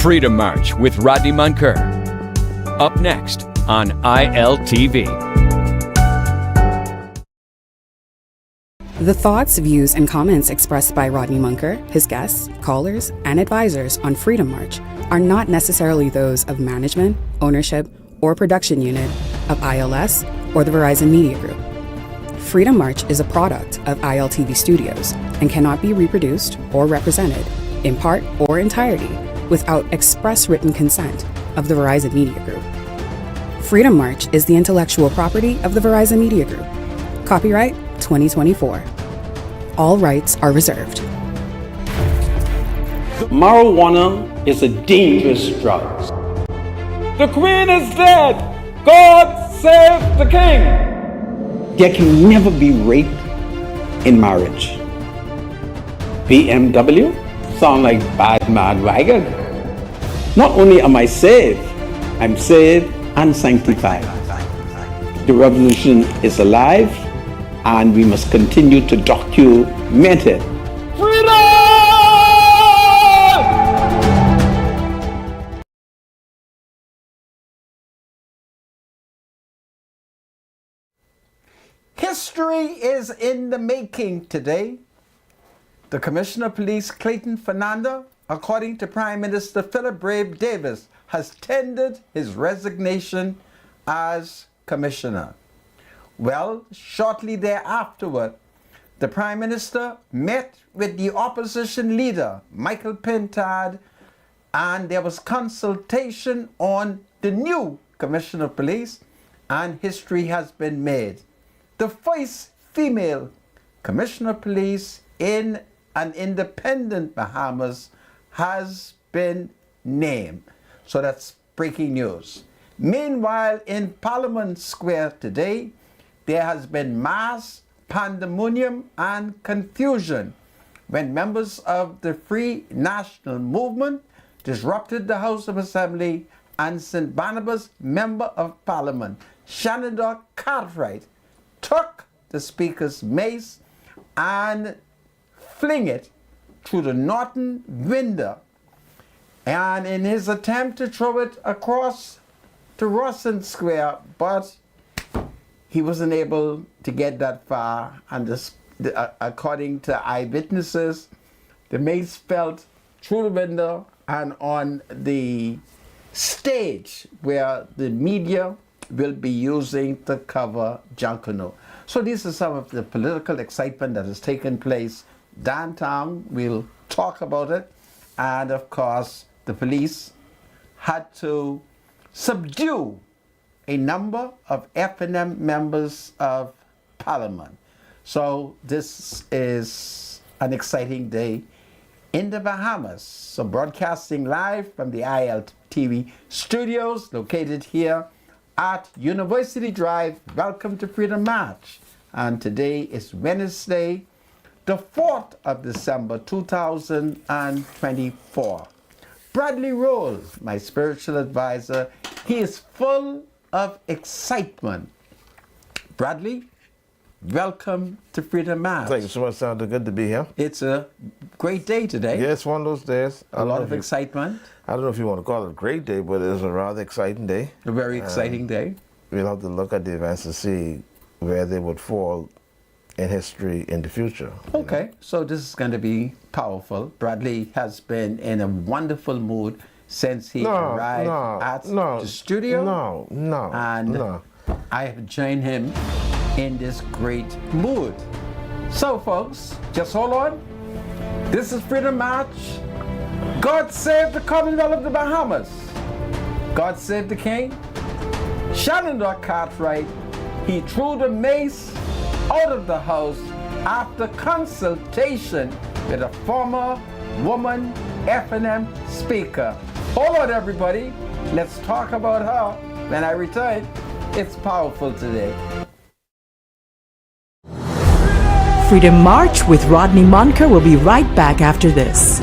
Freedom March with Rodney Munker. Up next on ILTV. The thoughts, views, and comments expressed by Rodney Munker, his guests, callers, and advisors on Freedom March are not necessarily those of management, ownership, or production unit of ILS or the Verizon Media Group. Freedom March is a product of ILTV Studios and cannot be reproduced or represented, in part or entirety, without express written consent of the Verizon Media Group. Freedom March is the intellectual property of the Verizon Media Group. Copyright 2024. All rights are reserved. Marijuana is a dangerous drug. The Queen is dead! God save the King! There can never be rape in marriage. BMW sound like bad mad wagon. Not only am I saved, I'm saved and sanctified. The revolution is alive, and we must continue to document it. Freedom! History is in the making today. The Commissioner of Police, Clayton Fernanda, according to Prime Minister Philip Brave Davis, has tendered his resignation as Commissioner. Well, shortly thereafterward, the Prime Minister met with the opposition leader, Michael Pintard, and there was consultation on the new Commissioner of Police, and history has been made. The first female Commissioner of Police in an independent Bahamas has been named. So that's breaking news. Meanwhile, in Parliament Square today, there has been mass pandemonium and confusion when members of the Free National Movement disrupted the House of Assembly and St. Barnabas Member of Parliament, Shenandoah Cartwright, took the Speaker's mace and fling it through the northern window. And in his attempt to throw it across to Rawson Square, but he wasn't able to get that far. And according to eyewitnesses, the mace fell through the window and on the stage where the media will be using to cover Junkanoo. So these are some of the political excitement that has taken place downtown. We'll talk about it. And of course, the police had to subdue a number of F&M members of Parliament. So this is an exciting day in the Bahamas. So broadcasting live from the ILTV studios located here at University Drive. Welcome to Freedom March. And today is Wednesday, the 4th of December, 2024. Bradley Roll, my spiritual advisor, he is full of excitement. Bradley, welcome to Freedom March. Thank you so much, Sandra. Good to be here. It's a great day today. Yeah, it's one of those days. A lot of excitement. I don't know if you want to call it a great day, but it's a rather exciting day. A very exciting day. We'll have to look at the events to see where they would fall in history in the future. Okay, so this is going to be powerful. Bradley has been in a wonderful mood since he arrived at the studio. And I have joined him in this great mood. So folks, just hold on. This is Freedom March. God save the Commonwealth of the Bahamas. God save the King. Shenandoah Cartwright, he threw the mace out of the house after consultation with a former woman F&M speaker. Hold on, everybody. Let's talk about her when I return. It's powerful today. Freedom March with Rodney Munker will be right back after this.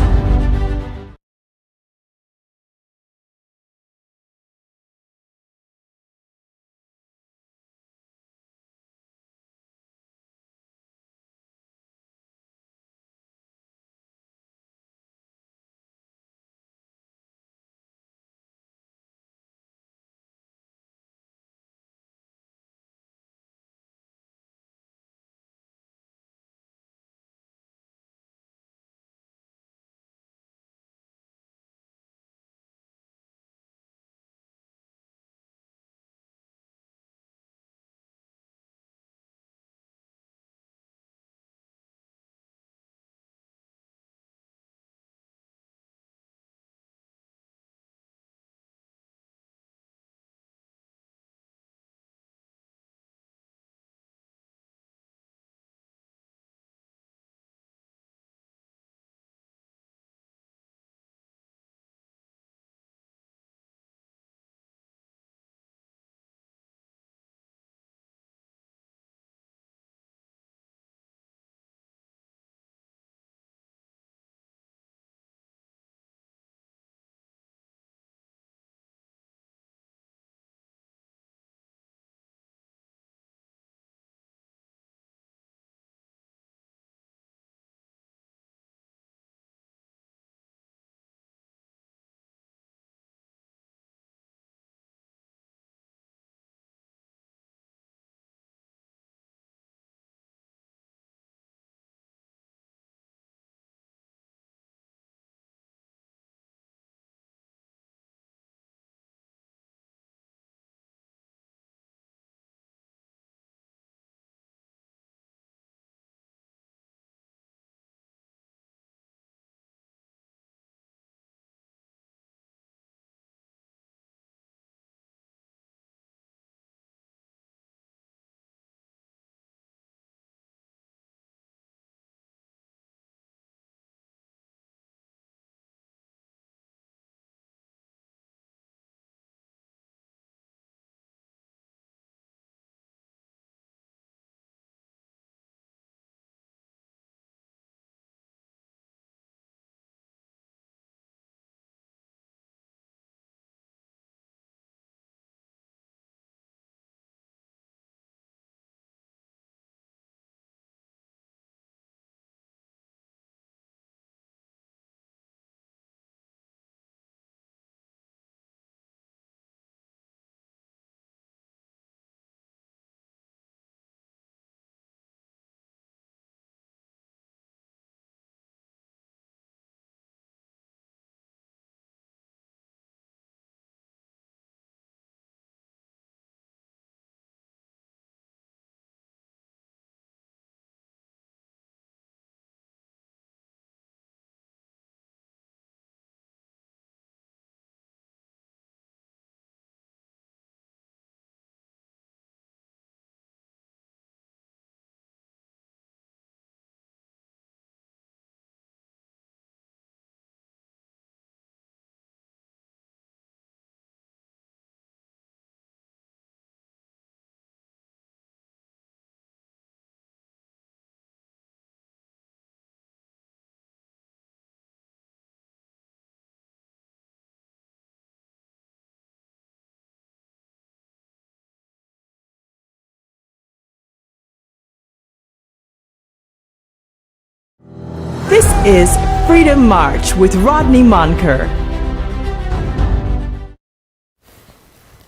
This is Freedom March with Rodney Monker.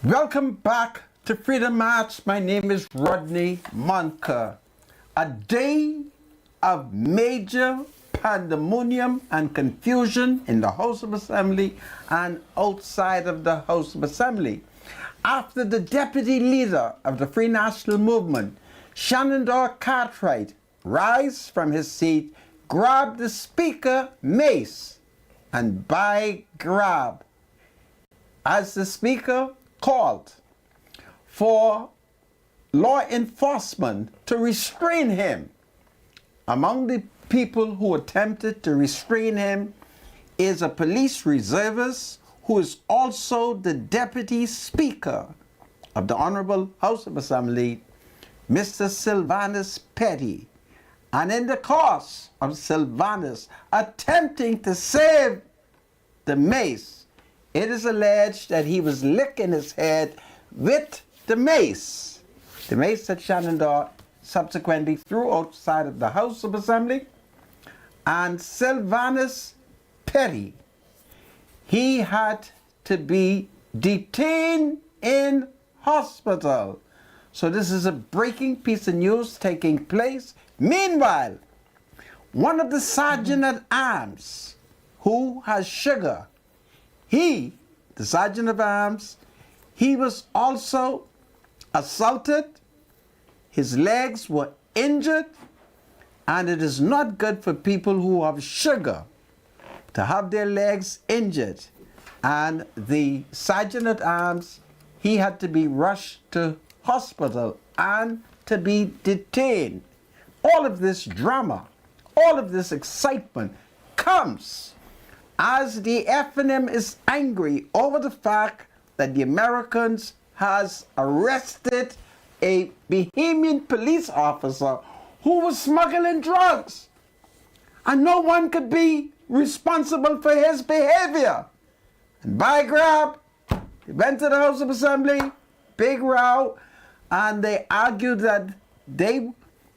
Welcome back to Freedom March. My name is Rodney Monker. A day of major pandemonium and confusion in the House of Assembly and outside of the House of Assembly. After the deputy leader of the Free National Movement, Shenandoah Cartwright, rise from his seat, grabbed the speaker mace, and by grab, as the speaker called for law enforcement to restrain him. Among the people who attempted to restrain him is a police reservist who is also the deputy speaker of the Honorable House of Assembly, Mr. Sylvanus Petty. And in the course of Sylvanus attempting to save the mace, it is alleged that he was licking his head with the mace. The mace that Shenandoah subsequently threw outside of the House of Assembly. And Sylvanus Petty, he had to be detained in hospital. So this is a breaking piece of news taking place. Meanwhile, one of the sergeant at arms who has sugar, the sergeant of arms, he was also assaulted. His legs were injured, and it is not good for people who have sugar to have their legs injured. And the sergeant at arms, he had to be rushed to hospital and to be detained. All of this drama, all of this excitement comes as the FNM is angry over the fact that the Americans has arrested a Bahamian police officer who was smuggling drugs. And no one could be responsible for his behavior. And by grab, they went to the House of Assembly, big row, and they argued that they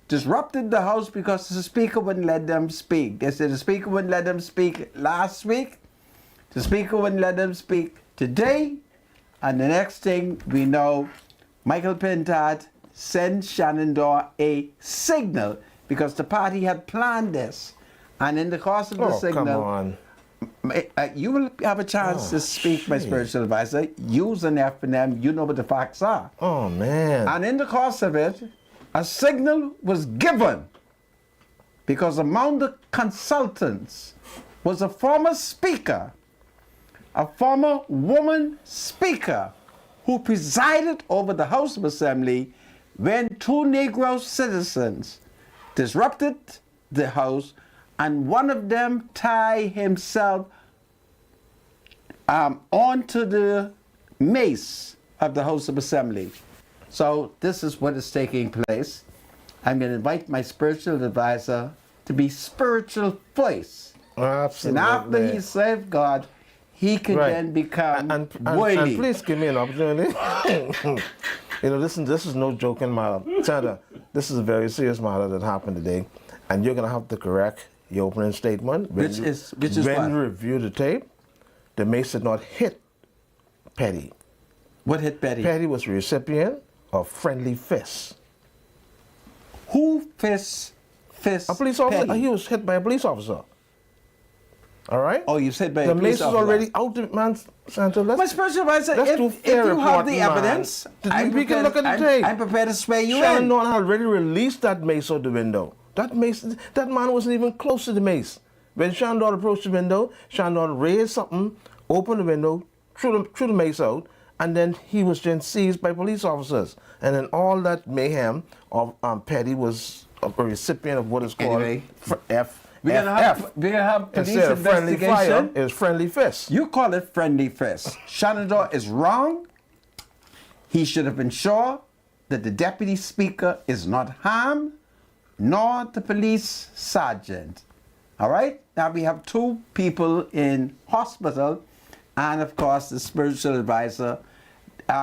disrupted the House because the Speaker wouldn't let them speak. They said the Speaker wouldn't let them speak last week, the Speaker wouldn't let them speak today, and the next thing we know, Michael Pintard sent Shenandoah a signal because the party had planned this. And in the course of the signal, come on. You will have a chance to speak, my spiritual advisor. Use an FNM, you know what the facts are. Oh, man. And in the course of it, a signal was given because among the consultants was a former speaker, a former woman speaker who presided over the House of Assembly when two Negro citizens disrupted the House, and one of them tied himself onto the mace of the House of Assembly. So this is what is taking place. I'm going to invite my spiritual advisor to be spiritual voice. Absolutely. And after he served God, he can then become worthy. And please give me an opportunity. You know, this is no joking matter. Senator, this is a very serious matter that happened today, and you're going to have to correct your opening statement. Which is when what? you review the tape, the mace did not hit Petty. What hit Petty? Petty was the recipient of friendly fists. Who fists A police officer. Petty? He was hit by a police officer. All right? Oh, you said by a the police mace is officer. already out of man. Santa, My spiritual advisor, let's do if fair you have the reporting, man. evidence, We can look at the tape. I'm prepared to swear you in. Shenandoah already released that mace out the window. That man wasn't even close to the mace. When Shenandoah approached the window, Shenandoah raised something, opened the window, threw the mace out, and then he was then seized by police officers. And then all that mayhem of Petty was a recipient of what is called Anyway, F. We're gonna have police Instead of friendly fire, investigation. it was friendly fist. You call it friendly fist. Shenandoah is wrong. He should have ensured that the deputy speaker is not harmed, nor the police sergeant. All right? Now we have two people in hospital, and of course the spiritual advisor,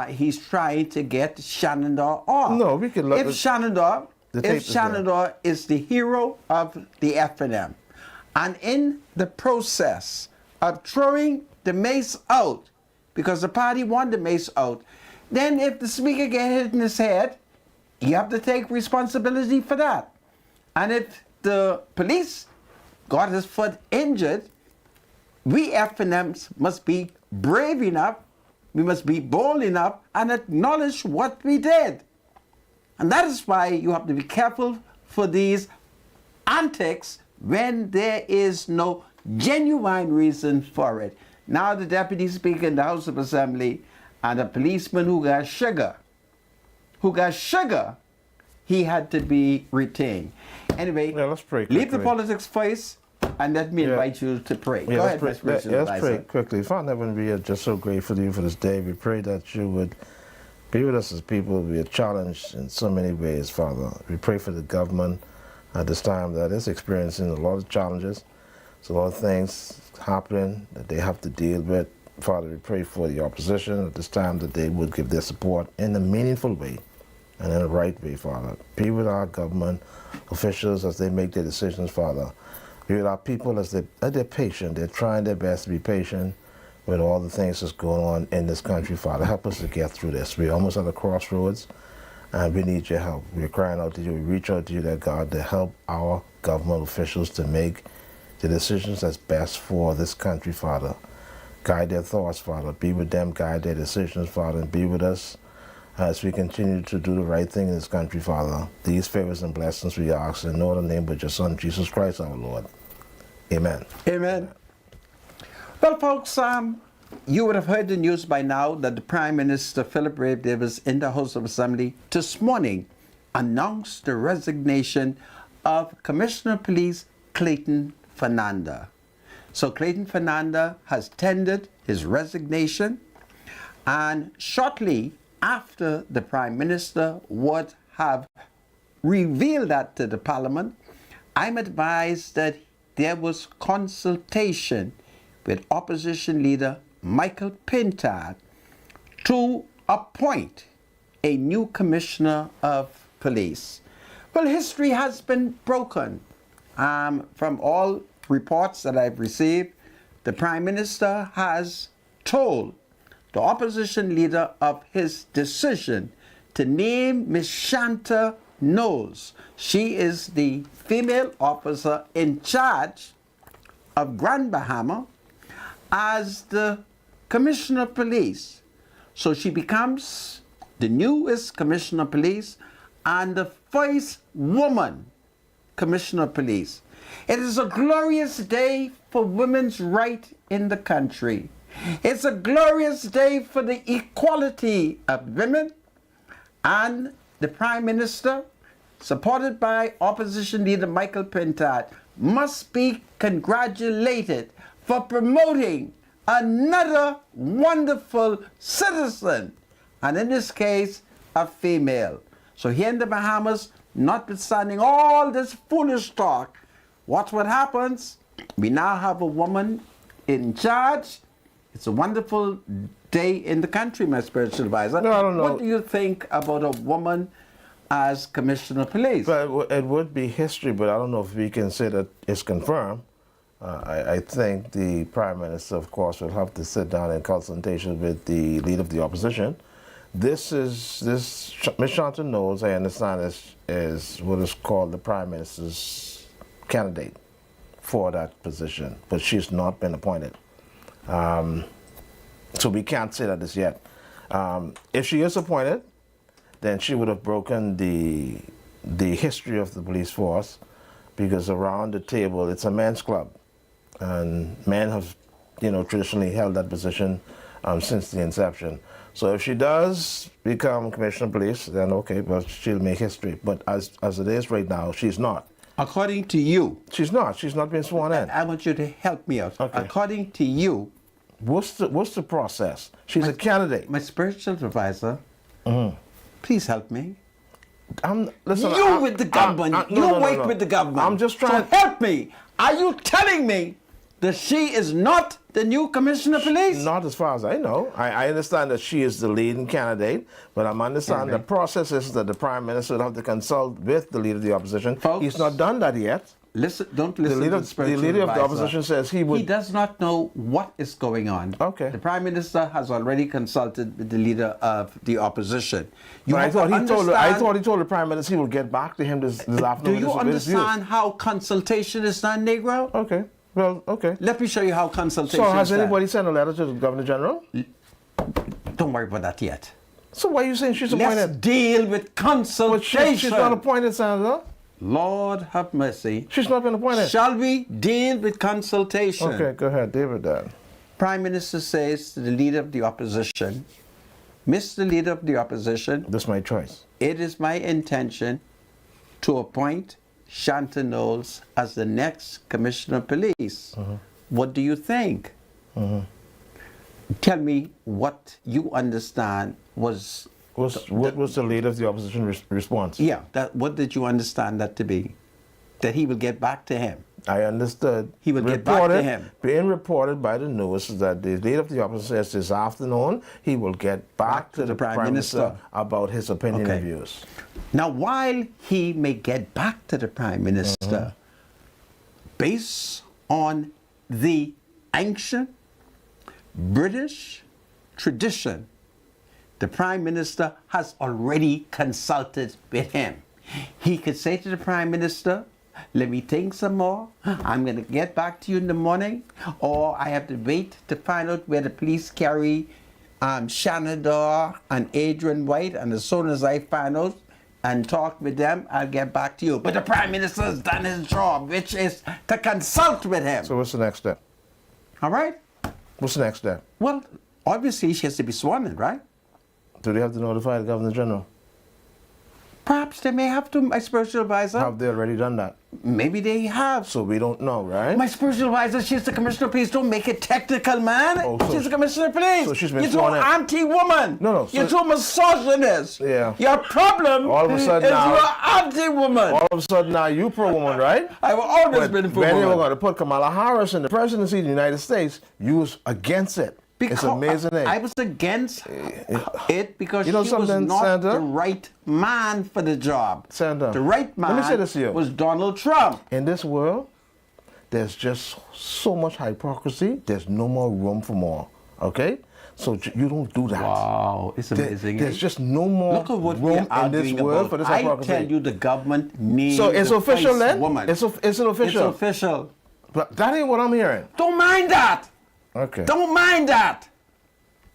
he's trying to get Shenandoah off. No, we can look If at Shenandoah the tape is the hero of the FNM, and in the process of throwing the mace out, because the party want the mace out, then if the speaker get hit in his head, you have to take responsibility for that. And if the police got his foot injured, we F&Ms must be brave enough, we must be bold enough and acknowledge what we did. And that is why you have to be careful for these antics when there is no genuine reason for it. Now the deputy speaker in the House of Assembly and a policeman who got sugar, he had to be retained. Anyway, let's pray leave the quickly. politics first and let me invite you to pray. Go ahead, Mr. Let's Advisor. pray quickly. Father Heaven, we are just so grateful to you for this day. We pray that you would be with us as people. We are challenged in so many ways, Father. We pray for the government at this time that is experiencing a lot of challenges. There's a lot of things happening that they have to deal with. Father, we pray for the opposition at this time that they would give their support in a meaningful way and in the right way, Father. Be with our government officials as they make their decisions, Father. Be with our people as they're patient. They're trying their best to be patient with all the things that's going on in this country, Father. Help us to get through this. We're almost at a crossroads, and we need your help. We're crying out to you. We reach out to you, that God, to help our government officials to make the decisions that's best for this country, Father. Guide their thoughts, Father. Be with them, guide their decisions, Father, and be with us as we continue to do the right thing in this country, Father. These favors and blessings we ask in no other name but your Son, Jesus Christ, our Lord. Amen. Amen. Well, folks, you would have heard the news by now that the Prime Minister, Philip Brave Davis, in the House of Assembly this morning announced the resignation of Commissioner of Police Clayton Fernanda. So Clayton Fernanda has tendered his resignation, and shortly after the Prime Minister would have revealed that to the Parliament, I'm advised that there was consultation with Opposition Leader Michael Pintard to appoint a new Commissioner of Police. Well, history has been broken. From all reports that I've received, the Prime Minister has told the opposition leader of his decision to name Ms. Shanta Knowles. She is the female officer in charge of Grand Bahama as the Commissioner of Police. So she becomes the newest Commissioner of Police and the first woman Commissioner of Police. It is a glorious day for women's right in the country. It's a glorious day for the equality of women, and the Prime Minister, supported by Opposition Leader Michael Pintard, must be congratulated for promoting another wonderful citizen, and in this case, a female. So here in the Bahamas, notwithstanding all this foolish talk, watch what happens. We now have a woman in charge. It's a wonderful day in the country, my spiritual advisor. No, I don't know. What do you think about a woman as Commissioner of Police? But it would be history, but I don't know if we can say that it's confirmed. I think the Prime Minister, of course, will have to sit down in consultation with the leader of the opposition. This Ms. Shanta Knowles, I understand, is what is called the Prime Minister's candidate for that position, but she's not been appointed. So we can't say that as yet. If she is appointed, then she would have broken the history of the police force, because around the table it's a men's club, and men have, traditionally held that position since the inception. So if she does become Commissioner of Police, then okay, but she'll make history. But as it is right now, she's not. According to you. She's not. She's not been sworn in. I want you to help me out. Okay. According to you. What's the process? She's a candidate. My spiritual advisor, please help me. Listen, You with the government. You wait with the government. I'm just trying. So help me. Are you telling me that she is not the new Commissioner of Police? Not as far as I know. I understand that she is the leading candidate, but I'm understanding the process is that the Prime Minister will have to consult with the leader of the opposition. Folks, he's not done that yet. listen. Don't The listen leader, to the spiritual the leader of the advisor. opposition says he would. He does not know what is going on. Okay. The Prime Minister has already consulted with the leader of the opposition. But I have thought to he told. I understand- thought he told the Prime Minister he will get back to him this afternoon. Do you with his views. understand how consultation is done, Negro? Okay. Well, okay. Let me show you how consultation So is has done. anybody sent a letter to the Governor General? Don't worry about that yet. So why are you saying she's Let's appointed? deal with But consultation. she's not appointed, Senator. Lord have mercy. She's not been appointed. Shall we deal with consultation? Okay, go ahead, David. That. Prime Minister says to the leader of the opposition, Mr. Leader of the opposition, This is my choice. it is my intention to appoint Shanta Knowles as the next Commissioner of Police. What do you think? Tell me what you understand was... What was the leader of the opposition response? Yeah, what did you understand that to be? That he will get back to him. I understood. He will get back to him. Being reported by the news is that the leader of the opposition says this afternoon he will get back to the Prime Minister about his opinion and views. Now, while he may get back to the Prime Minister, based on the ancient British tradition, the Prime Minister has already consulted with him. He could say to the Prime Minister, let me think some more. I'm going to get back to you in the morning. Or I have to wait to find out where the police carry Shanador and Adrian White. And as soon as I find out and talk with them, I'll get back to you. But the Prime Minister has done his job, which is to consult with him. So what's the next step? All right? What's the next step? Well, obviously she has to be sworn in, right? Do they have to notify the Governor General? Perhaps they may have to, my spiritual advisor. Have they already done that? Maybe they have. So we don't know, right? My spiritual advisor, she's the Commissioner of Police. Don't make it technical, man. Oh, so She's the Commissioner of Police. so she's been You're too sworn in. anti-woman. No, You're so- too misogynist. Yeah. Your problem All of a sudden is now- you're anti-woman. All of a sudden now you pro-woman, right? I've always But been for when they were woman. going to put Kamala Harris in the presidency of the United States, you was against it. It's amazing. I was against it because You know she was something, not Sandra? the right man for the job. Sandra, The right man let me say this to you. was Donald Trump. In this world, there's just so much hypocrisy. There's no more room for more. Okay? So you don't do that. Wow, it's amazing. There's just no more Look at what we're room in this arguing world about. for this I hypocrisy. tell you, the government needs So it's a official vice then? woman. It's an official. It's official. But that ain't what I'm hearing. Don't mind that. Okay. Don't mind that.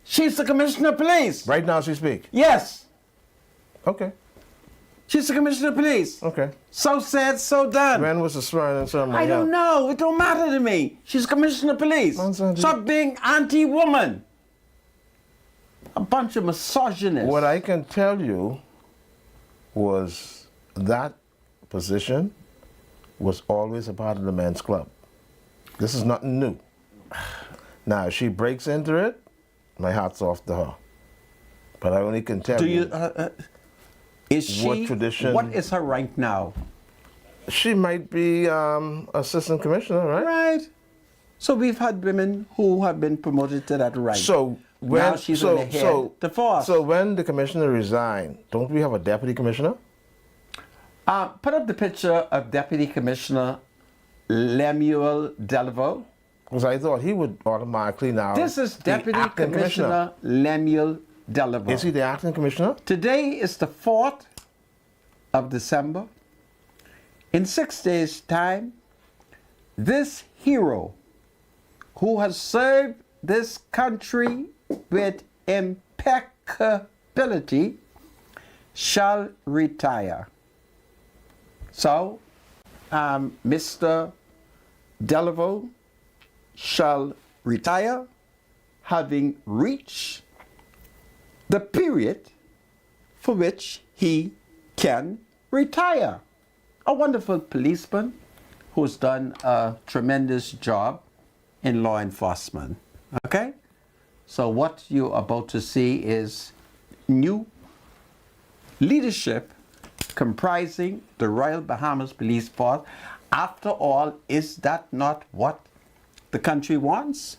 She's the Commissioner of Police. Right now she speak. Yes, Okay. she's the Commissioner of Police. Okay. So said, so done. When was the swearing-in ceremony? I don't know. It don't matter to me. She's Commissioner of Police. Nonsense. Stop being anti-woman. A bunch of misogynists. What I can tell you was that position was always a part of the men's club. This is nothing new. Now, if she breaks into it, my hat's off to her. But I only can tell Do you, you? Is she? What tradition- What is her rank now? she might be assistant commissioner, right? Right. So we've had women who have been promoted to that rank. So when now she's on the head, the force. So when the commissioner resigned, don't we have a deputy commissioner? Put up the picture of Deputy Commissioner Lemuel Delvaux. Because I thought he would automatically now. This is be Deputy acting Commissioner Lemuel Delvaux. Is he the acting commissioner? Today is the 4th of December. In 6 days' time, this hero who has served this country with impeccability shall retire. So, Mr. Delvaux shall retire having reached the period for which he can retire. A wonderful policeman who's done a tremendous job in law enforcement. Okay? So what you're about to see is new leadership comprising the Royal Bahamas Police Force. After all, is that not what the country wants?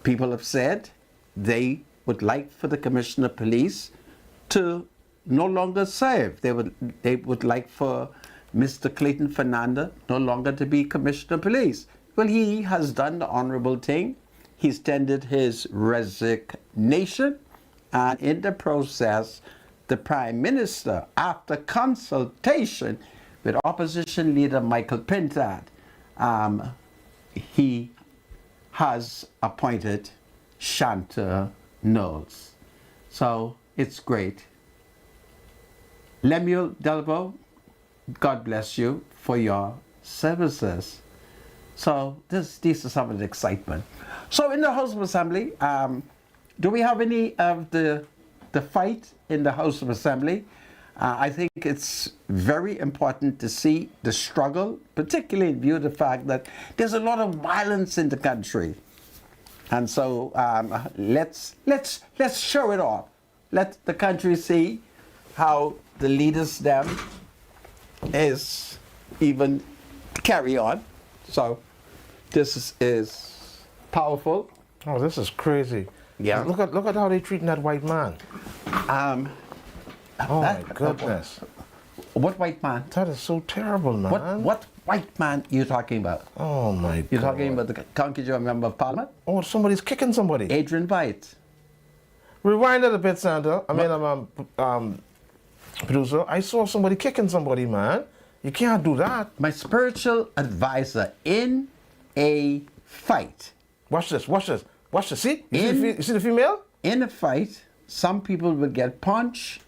People have said they would like for the Commissioner of Police to no longer serve. They would like for Mr. Clayton Fernandez no longer to be Commissioner of Police. Well, he has done the honorable thing. He's tendered his resignation, and in the process, the Prime Minister, after consultation with opposition leader Michael Pintard, he has appointed Shanta Knowles. So it's great. Lemuel Delbo, God bless you for your services. So these are some of the excitement. So in the House of Assembly, do we have any of the fight in the House of Assembly? I think it's very important to see the struggle, particularly in view of the fact that there's a lot of violence in the country. And so let's show it off. Let the country see how the leaders them is even carry on. So this is powerful. Oh, this is crazy. Yeah. Look at how they treating that white man. Oh my goodness. What white man? That is so terrible, man. What white man are you talking about? Oh my God. You're talking about the Conqueror Member of Parliament? Oh, somebody's kicking somebody. Adrian White. Rewind it a bit, Santa. Producer. I saw somebody kicking somebody, man. You can't do that. My spiritual advisor in a fight. Watch this. Watch this. Watch this. See? You see the female? In a fight, some people will get punched.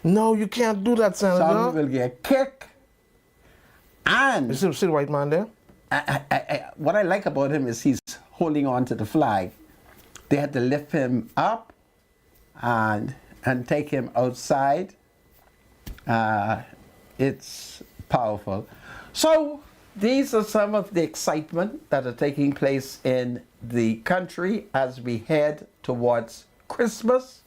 No, you can't do that, Senator. Some will get kicked. And You see the white man there? what I like about him is he's holding on to the flag. They had to lift him up and take him outside. It's powerful. So these are some of the excitement that are taking place in the country as we head towards Christmas.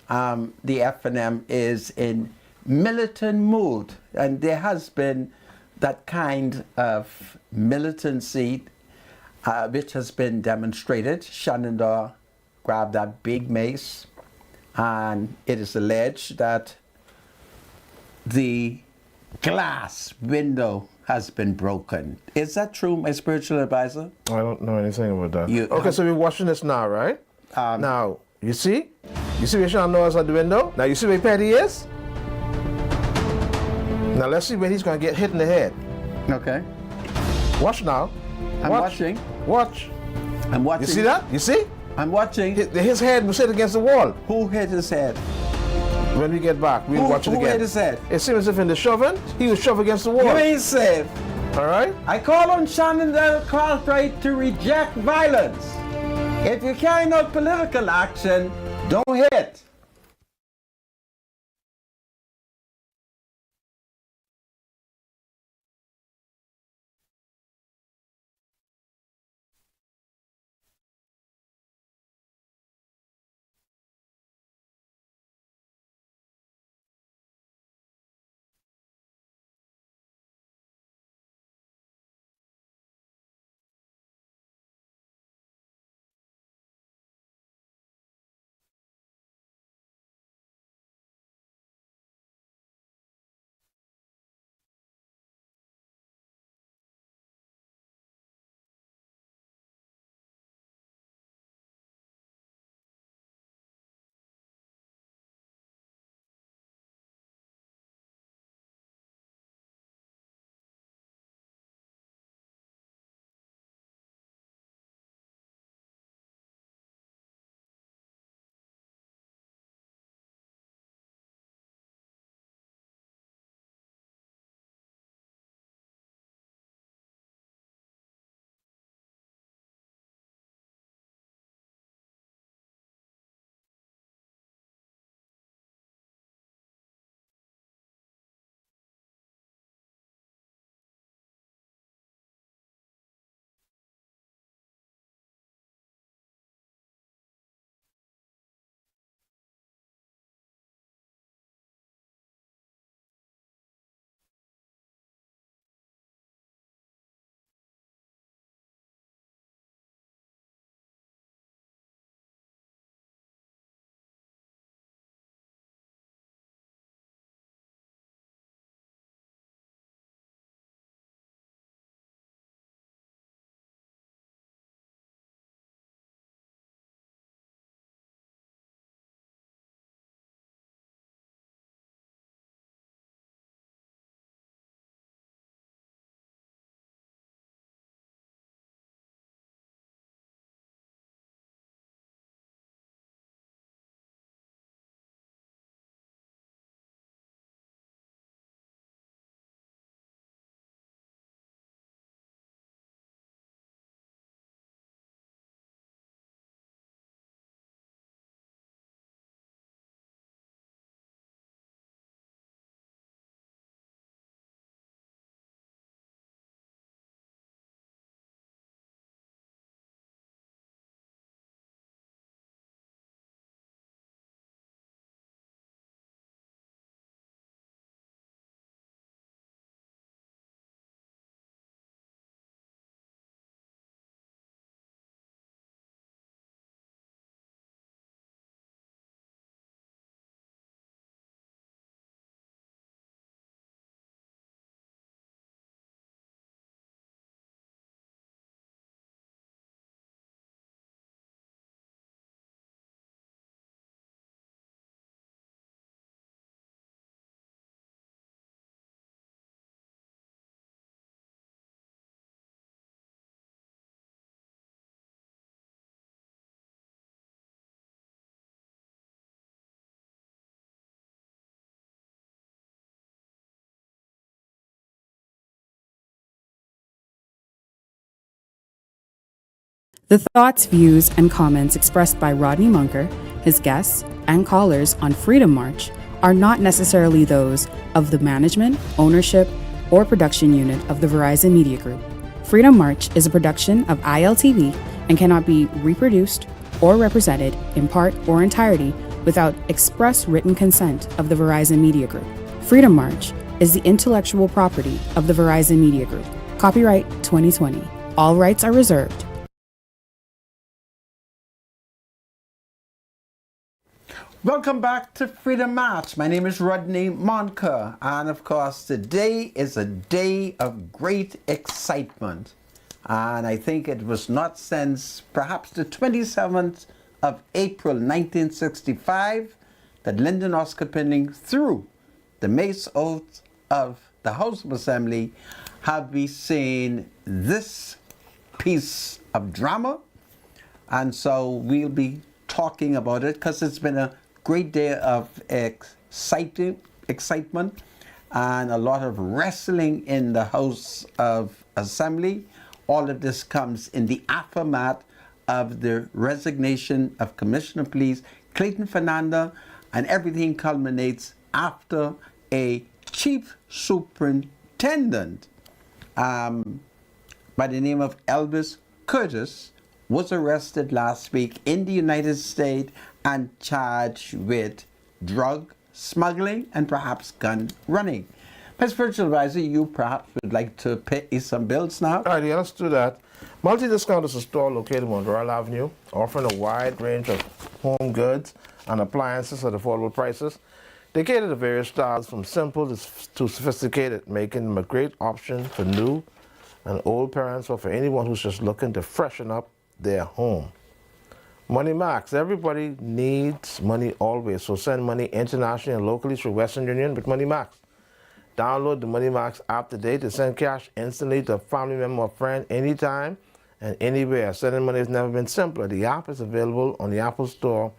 The F&M is in militant mood, and there has been that kind of militancy which has been demonstrated. Shenandoah grabbed that big mace, and it is alleged that the glass window has been broken. Is that true, my spiritual advisor? I don't know anything about that. Okay, so we're watching this now, right? Now, you see? You see where Sean Noah's at the window? Now you see where Petty is? Now let's see when he's going to get hit in the head. Okay. Watch now. I'm watching. Watch. I'm watching. You see that? You see? I'm watching. His head was hit against the wall. Who hit his head? When we get back, we'll watch it again. Who hit his head? It seems as if in the shoving, he was shoved against the wall. You ain't safe. All right? I call on Shenandoah Cartwright to reject violence. If you're carrying out political action, don't hit. The thoughts, views, and comments expressed by Rodney Munker, his guests, and callers on Freedom March are not necessarily those of the management, ownership, or production unit of the Verizon Media Group. Freedom March is a production of ILTV and cannot be reproduced or represented in part or entirety without express written consent of the Verizon Media Group. Freedom March is the intellectual property of the Verizon Media Group. Copyright 2020. All rights are reserved. Welcome back to Freedom March. My name is Rodney Munker, and of course today is a day of great excitement. And I think it was not since perhaps the 27th of April 1965 that Lyndon Oscar Pinling, through the mace oath of the House of Assembly, have we seen this piece of drama. And so we'll be talking about it because it's been a great day of excitement and a lot of wrestling in the House of Assembly. All of this comes in the aftermath of the resignation of Commissioner of Police Clayton Fernanda, and everything culminates after a chief superintendent by the name of Elvis Curtis was arrested last week in the United States and charged with drug smuggling and perhaps gun running. My spiritual advisor, you perhaps would like to pay some bills now? All right, yeah, let's do that. Multi-Discount is a store located on Royal Avenue, offering a wide range of home goods and appliances at affordable prices. They cater to various styles from simple to sophisticated, making them a great option for new and old parents or for anyone who's just looking to freshen up their home. Money Max. Everybody needs money always, so send money internationally and locally through Western Union with Money Max. Download the Money Max app today to send cash instantly to a family member or friend anytime and anywhere. Sending money has never been simpler. The app is available on the Apple Store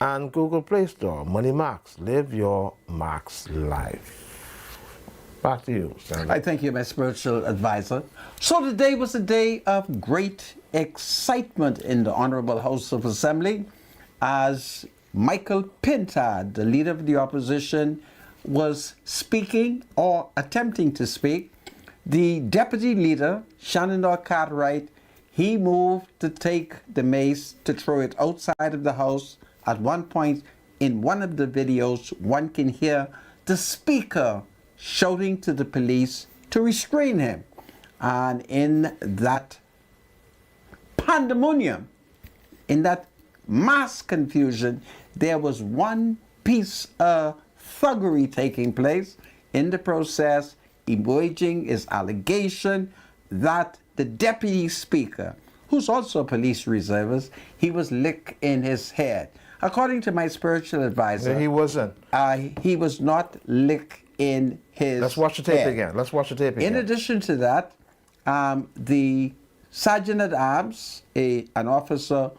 and Google Play Store. Money Max. Live your Max life. Back to you, Stanley. I thank you, my spiritual advisor. So today was a day of great excitement in the Honorable House of Assembly as Michael Pintard, the leader of the opposition, was speaking or attempting to speak. The deputy leader, Shenandoah Cartwright, he moved to take the mace to throw it outside of the house. At one point in one of the videos, one can hear the speaker shouting to the police to restrain him. And in that pandemonium, in that mass confusion, there was one piece of thuggery taking place. In the process, emerging is allegation that the deputy speaker, who's also a police reservist, he was licked in his head. According to my spiritual advisor, No, he wasn't. He was not licked in his Let's watch the tape head. again. Let's watch the tape again. In addition to that, the sergeant at arms, an officer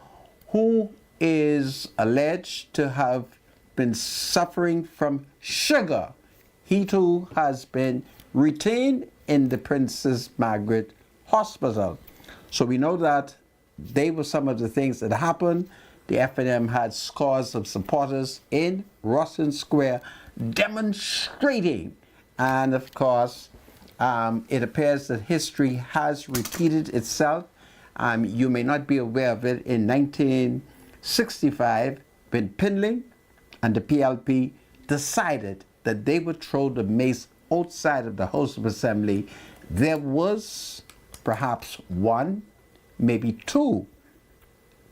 who is alleged to have been suffering from sugar, he too has been retained in the Princess Margaret Hospital. So we know that they were some of the things that happened. The FNM had scores of supporters in Russell Square demonstrating. And of course, it appears that history has repeated itself. You may not be aware of it. In 1965, when Pinling and the PLP decided that they would throw the mace outside of the House of Assembly, there was perhaps one, maybe two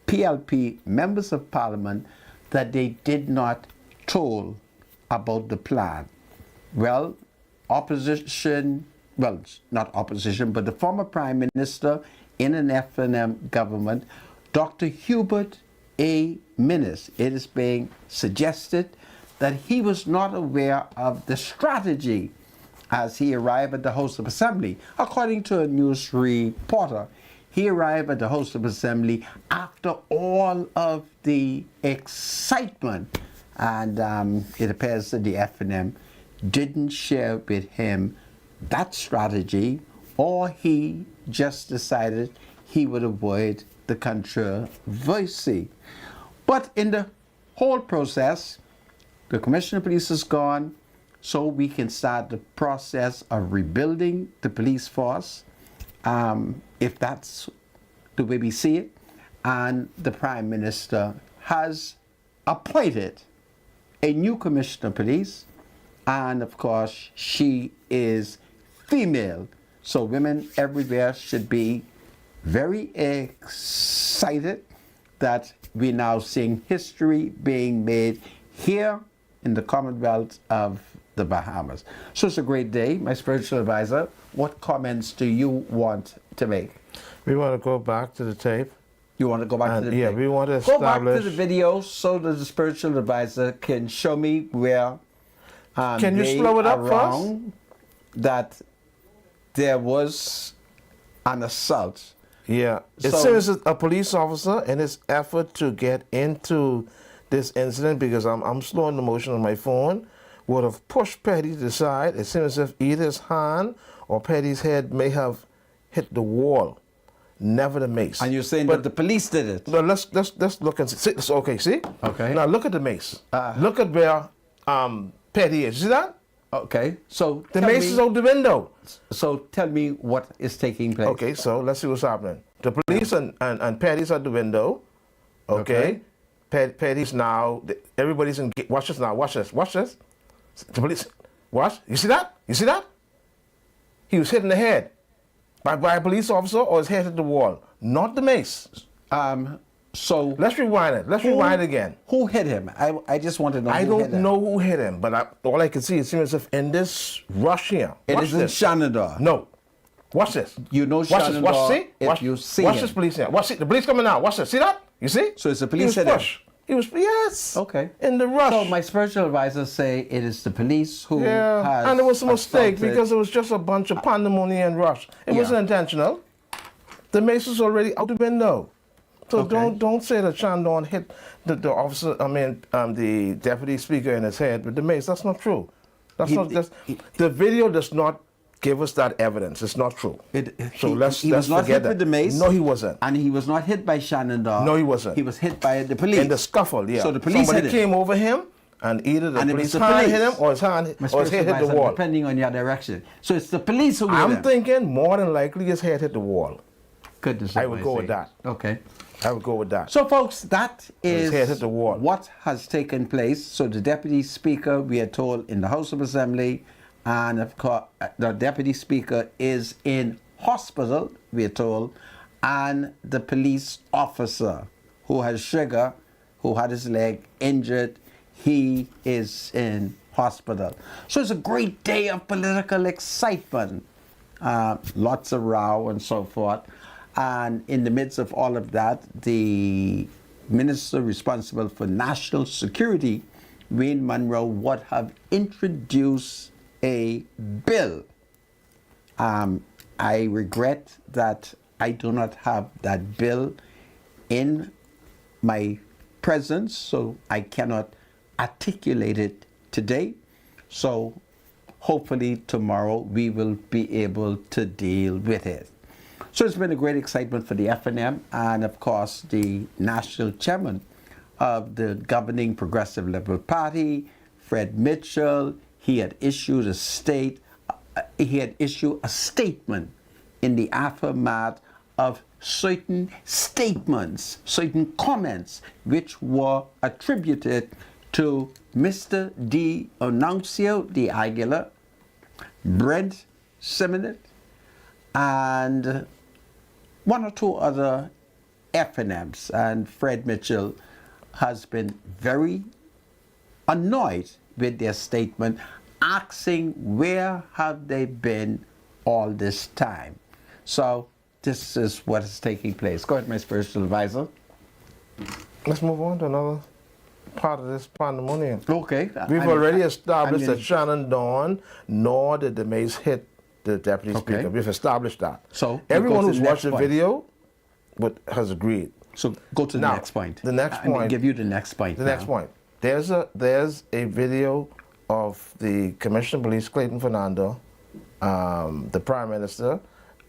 PLP members of Parliament that they did not told about the plan. Well, opposition, well, not opposition, but the former Prime Minister in an FNM government, Dr. Hubert A. Minnis, it is being suggested that he was not aware of the strategy as he arrived at the House of Assembly. According to a news reporter, he arrived at the House of Assembly after all of the excitement, and it appears that the FNM didn't share with him that strategy, or he just decided he would avoid the controversy. But in the whole process, the Commissioner of Police is gone, so we can start the process of rebuilding the police force, if that's the way we see it. And the Prime Minister has appointed a new Commissioner of Police, and of course, she is female. So women everywhere should be very excited that we're now seeing history being made here in the Commonwealth of the Bahamas. So it's a great day. My spiritual advisor, what comments do you want to make? We want to go back to the tape. You want to go back to the Yeah, tape? we want to Go back to establish. the video so that the spiritual advisor can show me where Can you they slow it up are for us? wrong, that there was an assault. Yeah, it So- seems that a police officer, in his effort to get into this incident, because I'm slow in the motion on my phone, would have pushed Petty to the side. It seems as if either his hand or Petty's head may have hit the wall, never the mace. And you're saying that the police did it? No, let's look and see. Okay, see? Okay. Now look at the mace. Look at where Petty is. See that? Okay, so The tell mace me- is out the window. So tell me what is taking place. Okay, so let's see what's happening. The police and Petty's at the window. Okay. Petty's now, everybody's in, watch this now, watch this. The police, watch, you see that? You see that? He was hit in the head by a police officer, or his head hit the wall, not the mace. So Let's rewind it. Let's rewind again. Who hit him? I just want to know. I who don't hit him. know who hit him, but all I can see, it seems as if in this rush here. It watch isn't this. Shenandoah. No. Watch this. You know watch this. Shenandoah Watch, see? if watch, you see watch him. this police here. Watch it. The police coming out. Watch this. See that? You see? So it's the He police was hit him. pushed. He was, yes. Okay. In the rush. So my spiritual advisors say it is the police who Yeah, has and it was a mistake assaulted- because it was just a bunch of pandemonium and rush. It Yeah. wasn't intentional. The mace was already out the window. So Okay. don't say that Shandon hit the officer, the deputy speaker in his head with the mace. That's not true. The video does not give us that evidence. It's not true. So let's he was not forget hit that. with the mace. No, he wasn't. And he was not hit by Shenandoah. No, he wasn't. He was hit by the police. In the scuffle, yeah. So the police Somebody hit him. came over him, and either the And it was police the hand police. hit him, or his hand, My or his spiritual head hit the advisor, wall. depending on your direction. So it's the police who hit him. I'm thinking more than likely his head hit the wall. Goodness, I would go with that. Okay. I would go with that. So, folks, that His is head hit the wall. what has taken place. So, the deputy speaker, we are told, in the House of Assembly, and of course, the deputy speaker is in hospital, we are told, and the police officer who has sugar, who had his leg injured, he is in hospital. So, it's a great day of political excitement. Lots of row and so forth. And in the midst of all of that, the minister responsible for national security, Wayne Monroe, would have introduced a bill. I regret that I do not have that bill in my presence, so I cannot articulate it today. So hopefully tomorrow we will be able to deal with it. So it's been a great excitement for the FNM and of course the national chairman of the governing Progressive Liberal Party, Fred Mitchell. He had issued a statement in the aftermath of certain statements, certain comments which were attributed to Mr. Dionisio de Aguilar, Brent Simonette, and one or two other FNMs. And Fred Mitchell has been very annoyed with their statement, asking where have they been all this time. So this is what is taking place. Go ahead, my spiritual advisor. Let's move on to another part of this pandemonium. Okay. We've already established I mean- that Shannon Dawn, nor did the mace hit the deputy Okay. speaker. We've established that. So, we everyone go to who's the watched the next point. video has agreed. So go to the Now, next point. the next I mean, point- give you the next point. The next now. point. There's a video of the Commissioner of Police Clayton Fernando, the Prime Minister,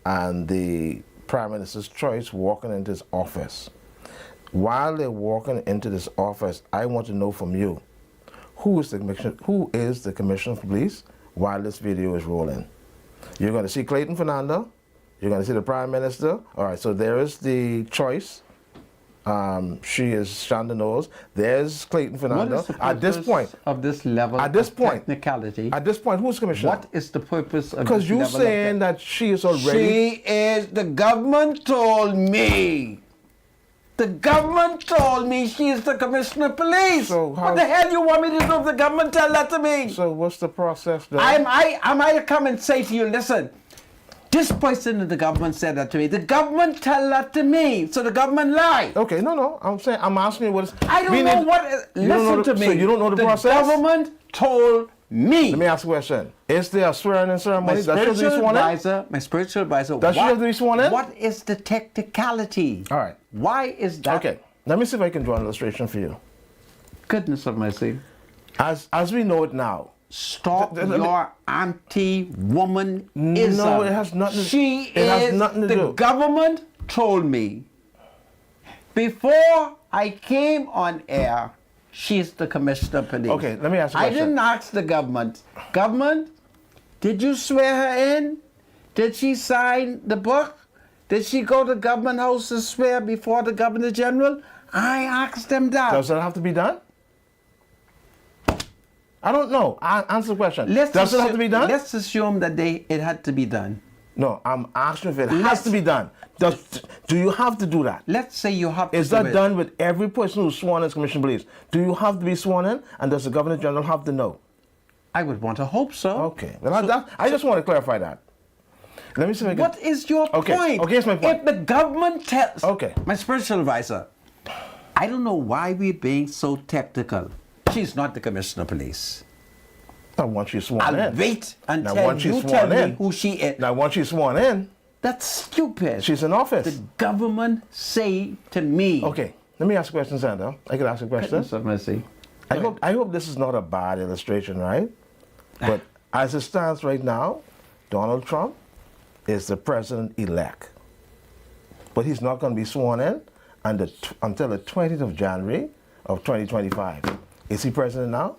and the Prime Minister's choice walking into his office. While they're walking into this office, I want to know from you, who is the Commissioner of Police while this video is rolling? You're going to see Clayton Fernando. You're going to see the Prime Minister. All right, so there is the choice. She is Shonda Knowles. There's Clayton Fernando. What is the At this purpose point, of this level at this of point, technicality? At this point, who's Commissioner? What is the purpose of this Because you're level saying of that she is already... She is, the government told me. The government told me she is the Commissioner of Police. So what the hell you want me to do if the government tell that to me? So what's the process then? I might come and say to you, listen, this person in the government said that to me. The government tell that to me, so the government lie. Okay, no. I'm asking you what is... I don't know what... Listen to me. So you don't know the process? The government told me. Let me ask you a question. Is there a swearing-in ceremony? My spiritual advisor... Does she have to be sworn in? What is the technicality? All right. Why is that? Okay. Let me see if I can draw an illustration for you. Goodness of mercy. As we know it now... Stop your anti-womanism. No, it has nothing to do. The government told me before I came on air, she's the Commissioner of Police. Okay, let me ask you a question. I didn't ask the government. Government, did you swear her in? Did she sign the book? Did she go to Government House to swear before the Governor General? I asked them that. Does that have to be done? I don't know. Answer the question. Does it have to be done? Let's assume that it had to be done. No, I'm asking if it has to be done. Do you have to do that? Let's say you have to Is do that it. done with every person who's sworn as Commissioner of Police? Do you have to be sworn in? And does the Governor General have to know? I would want to hope so. Okay. Well, I just want to clarify that. Let me see if I can... What is your point? Okay, here's my point. If the government tells... Okay. My spiritual advisor, I don't know why we're being so technical. She's not the Commissioner of Police. Now, once she's sworn in... I'll wait until you tell me who she is. Now, once she's sworn in... That's stupid. She's in office. The government say to me... Okay, let me ask a question, Sandra. I can ask a question? Goodness of mercy. I hope this is not a bad illustration, right? But as it stands right now, Donald Trump is the president-elect. But he's not going to be sworn in until the 20th of January of 2025. Is he president now?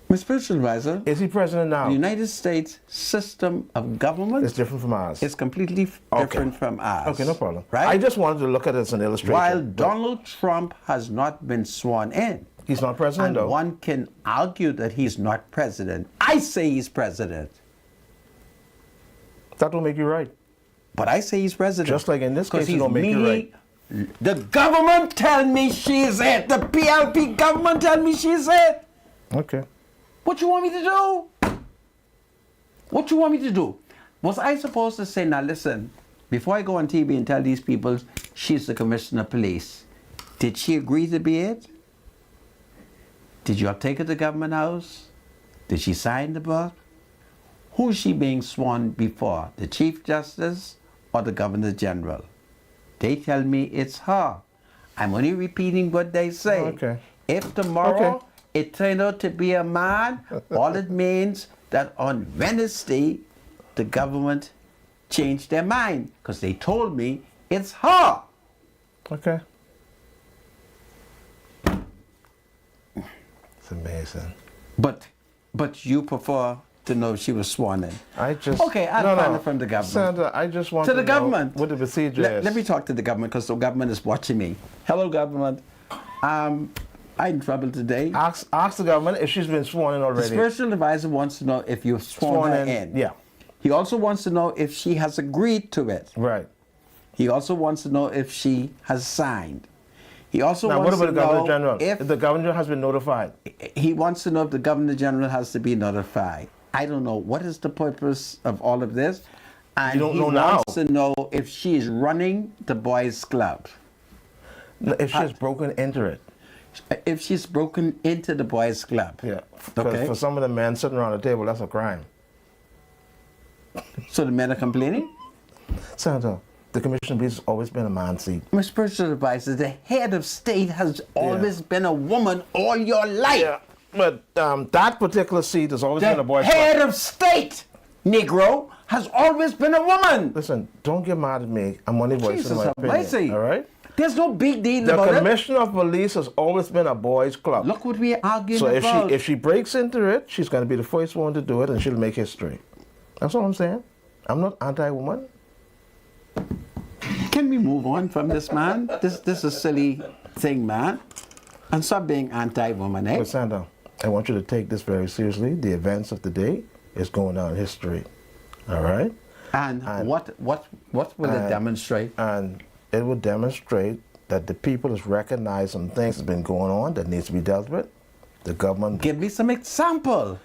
My spiritual advisor, Is he president now? the United States system of government It's different from ours. is completely different from ours. Okay, no problem. Right? I just wanted to look at it as an illustration. While but Donald Trump has not been sworn in, he's not president, and though. one can argue that he's not president. I say he's president, That will make you right. but I say he's president. Just like in this 'cause case, it he's don't make you right. The government tell me she's it. The PLP government tell me she's it. Okay. What you want me to do? What you want me to do? Was I supposed to say, now listen, before I go on TV and tell these people she's the Commissioner of Police, did she agree to be it? Did you all take her to Government House? Did she sign the book? Who's she being sworn before? The Chief Justice or the Governor General? They tell me it's her. I'm only repeating what they say. Okay. If tomorrow Okay. it turned out to be a man, all it means that on Wednesday, the government changed their mind because they told me it's her. Okay. It's amazing. But you prefer to know she was sworn in. I just... Okay, I'll find it from the government. Sandra, I just want To to the government. know what the procedure is. Let me talk to the government because the government is watching me. Hello, government. I'm in trouble today. Ask the government if she's been sworn in The already. spiritual advisor wants to know if you've sworn her in. Yeah. He also wants to know if she has agreed to it. Right. He also wants to know if she has signed. He also Now, what wants about to the Governor know General? if If the Governor has been notified. he wants to know if the Governor General has to be notified. I don't know what is the purpose of all of this. And You don't he know now. wants to know if she is running the boys' club. If she has broken into it. If she's broken into the boys' club. Yeah. Because Okay. for some of the men sitting around the table, that's a crime. So the men are complaining? Senator, the Commission of Police has always been a man's seat. My spiritual advisor, the head of state has always been a woman all your life. Yeah. But that particular seat has always been a The boy's head club. of state, Negro, has always been a woman. Listen, don't get mad at me. I'm only voicing Jesus my Almighty. opinion. All right? There's no big deal The about it. commissioner of police has always been a boys' club. Look what we're arguing So about. if she breaks into it, she's going to be the first one to do it, and she'll make history. That's all I'm saying. I'm not anti-woman. Can we move on from this, man? This is a silly thing, man. And stop being anti-woman, eh? But Sandra, I want you to take this very seriously. The events of the day is going down in history. All right? And what will it demonstrate? And it will demonstrate that the people has recognized some things that's been going on that needs to be dealt with. The government. Give me some example.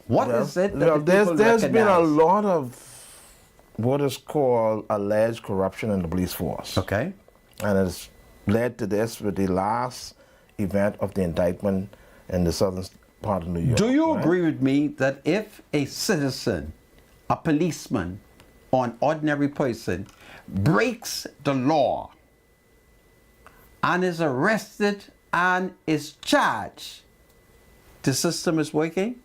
What is it that Well, the people there's been a recognize? lot of what is called alleged corruption in the police force. Okay. And it's led to this with the last event of the indictment in the southern part of New York. Do you right? agree with me that if a citizen, a policeman, or an ordinary person breaks the law and is arrested and is charged, the system is working?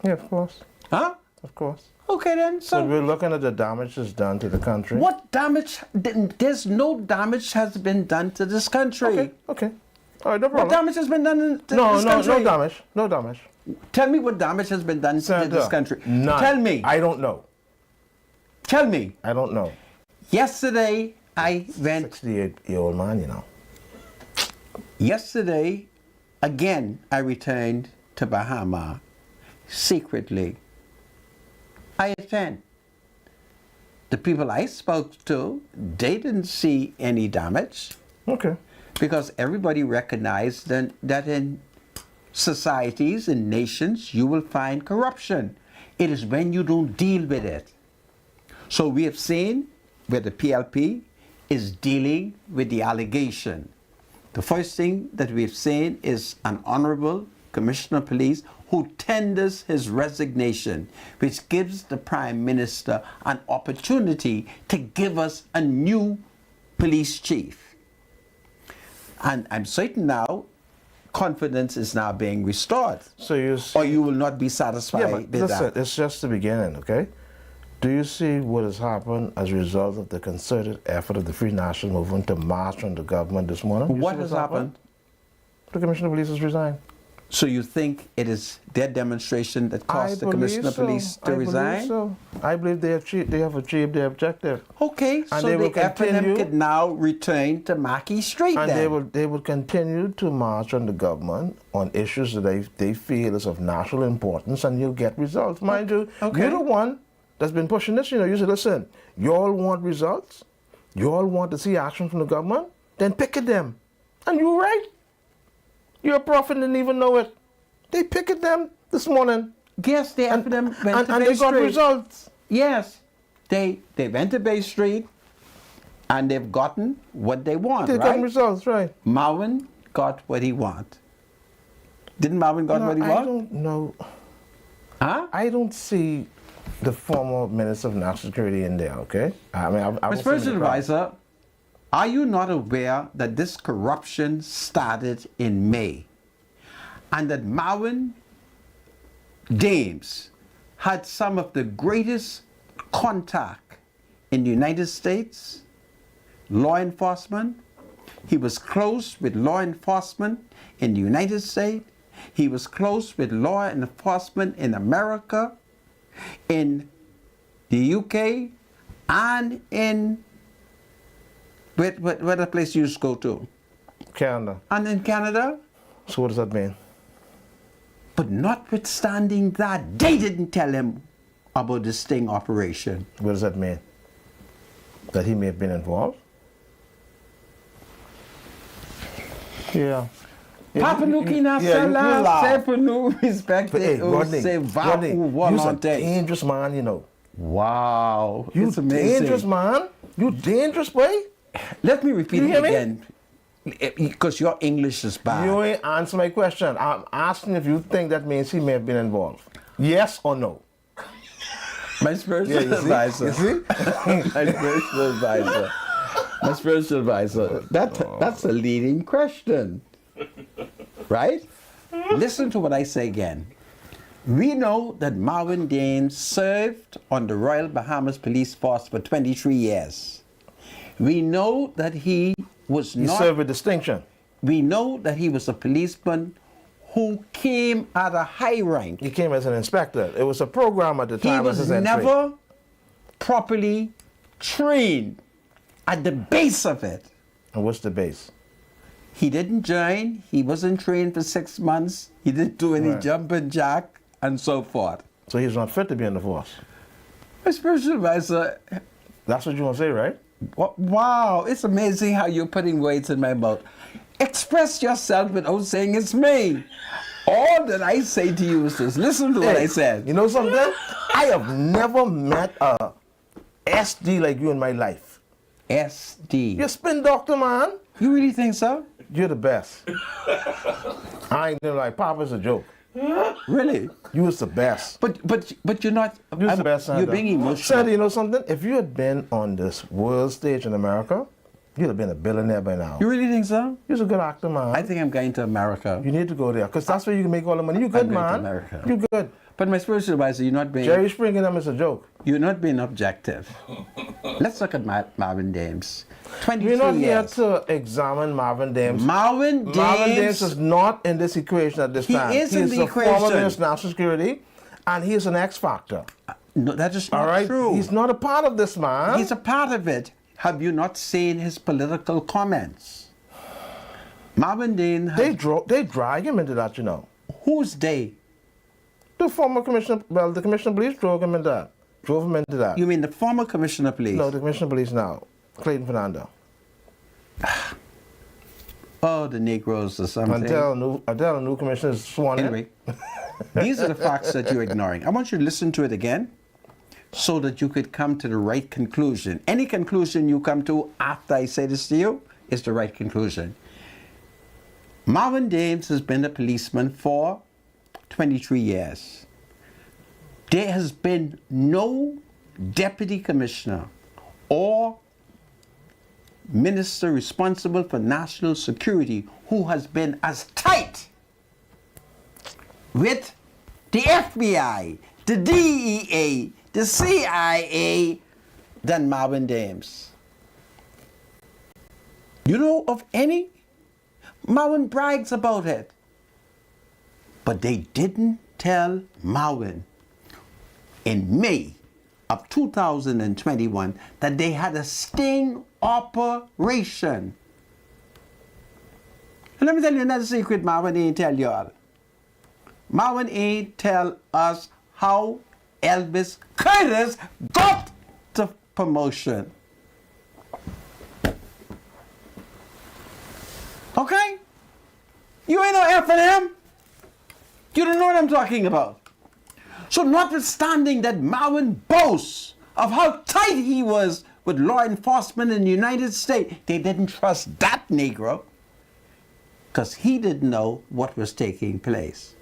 Yeah, of course. Huh? Of course. Okay then. So So we're looking at the damage that's done to the country. what damage? There's no damage has been done to this country. Okay. Okay. All right, no What problem. damage has been done to No, this no, country? no damage. No damage. Tell me what damage has been done to Senator, this country. None. Tell me. I don't know. Tell me. I don't know. Yesterday I went. 68-year-old man, you know. Yesterday, again, I returned to Bahama secretly. I attend. The people I spoke to, they didn't see any damage Okay. because everybody recognized that in societies and nations you will find corruption. It is when you don't deal with it. So we have seen where the PLP is dealing with the allegation. The first thing that we've seen is an honorable commissioner of police who tenders his resignation, which gives the Prime Minister an opportunity to give us a new police chief. And I'm certain now confidence is now being restored. So you see, Or you will not be satisfied yeah, but with listen, that. it's just the beginning, okay? Do you see what has happened as a result of the concerted effort of the Free National Movement to march on the government this morning? You What see has what's happened? The Commissioner of Police has resigned. So you think it is their demonstration that caused the believe Commissioner of so. Police to I believe resign? so. I believe they have achieved their objective. Okay, And so they the will continue- FNM could now return to Mackey Street And then. they will continue to march on the government on issues that they feel is of national importance, and you'll get results. Mind you, Okay. you're the one that's been pushing this. You know, you say, listen, you all want results, you all want to see action from the government, then picket them. And you're right. Your prophet didn't even know it. They picket them this morning. Yes, the FNM went to And Bay they got Street. results. Yes, they went to Bay Street and they've gotten what they want, They got right? results, right? Marvin got what he want. Didn't Marvin got No, what he I want? don't know. Huh? I don't see the former Minister of National security in there, okay? I mean, I Mr. Special Advisor, are you not aware that this corruption started in May and that Marvin Dames had some of the greatest contact in the United States, law enforcement? He was close with law enforcement in the United States. He was close with law enforcement in America, in the UK, and in where the place you used to go to, Canada. and in Canada. So what does that mean? But notwithstanding that, they didn't tell him about the sting operation. What does that mean? That he may have been involved? Yeah. Papanuki na you sala, laugh. sepanu respect But hey, it, Rodney, se Rodney, va you're a volonté. dangerous man, you know. Wow, You it's amazing. dangerous man. You dangerous boy. Let me repeat You it hear me? again, because your English is bad. You ain't answer my question. I'm asking if you think that means he may have been involved. Yes or no? My spiritual Yeah, you see? advisor. You see? My spiritual advisor. My spiritual advisor. That's a leading question. Right? Listen to what I say again. We know that Marvin Dames served on the Royal Bahamas Police Force for 23 years. We know that he was He served with distinction. We know that he was a policeman who came at a high rank. He came as an inspector. It was a program at the He time of was his entry. never properly trained at the base of it. And what's the base? He didn't join. He wasn't trained for 6 months. He didn't do any Right. jumping jack and so forth. So he's not fit to be in the force. My spiritual advisor, That's what you want to say, right? wow, it's amazing how you're putting words in my mouth. Express yourself without saying it's me. All that I say to you is this. Listen to what I said. You know something? I have never met a SD like you in my life. SD. You're a spin doctor, man. You really think so? You're the best. I ain't gonna like Papa's a joke. Really? You was the best. But you're not. You was the best, You're Sandra. being emotional. Sandra, you know something? If you had been on this world stage in America, you'd have been a billionaire by now. You really think so? You're a good actor, man. I think I'm going to America. You need to go there, because that's where you can make all the money. You good, I'm going to man. America. You good. But my spiritual advisor, you're not being. Jerry Springer them is a joke. You're not being objective. Let's look at Marvin Dames. 23 We're not here years. to examine Marvin Dames. Marvin Dames. Marvin Dames is not in this equation at this He time. is in the a former equation. Minister of National Security, and he is an X factor. No, that is not All right, true. he's not a part of this, man. He's a part of it. Have you not seen his political comments? Marvin Dames. They drag him into that, you know. Who's they? The former commissioner, well, the commissioner of police drove him into that. You mean the former commissioner of police? No, the commissioner of police now, Clayton Fernando. Oh, the Negroes or something. Until a new commissioner is sworn in. Anyway, these are the facts that you're ignoring. I want you to listen to it again so that you could come to the right conclusion. Any conclusion you come to after I say this to you is the right conclusion. Marvin Dames has been a policeman for 23 years. There has been no deputy commissioner or minister responsible for national security who has been as tight with the FBI, the DEA, the CIA than Marvin Dames. You know of any? Marvin brags about it. But they didn't tell Marvin in May of 2021 that they had a sting operation. And let me tell you another secret Marvin ain't tell y'all. Marvin ain't tell us how Elvis Curtis got the promotion. Okay? You ain't no F&M. You don't know what I'm talking about. So notwithstanding that Marvin boasts of how tight he was with law enforcement in the United States, they didn't trust that Negro because he didn't know what was taking place.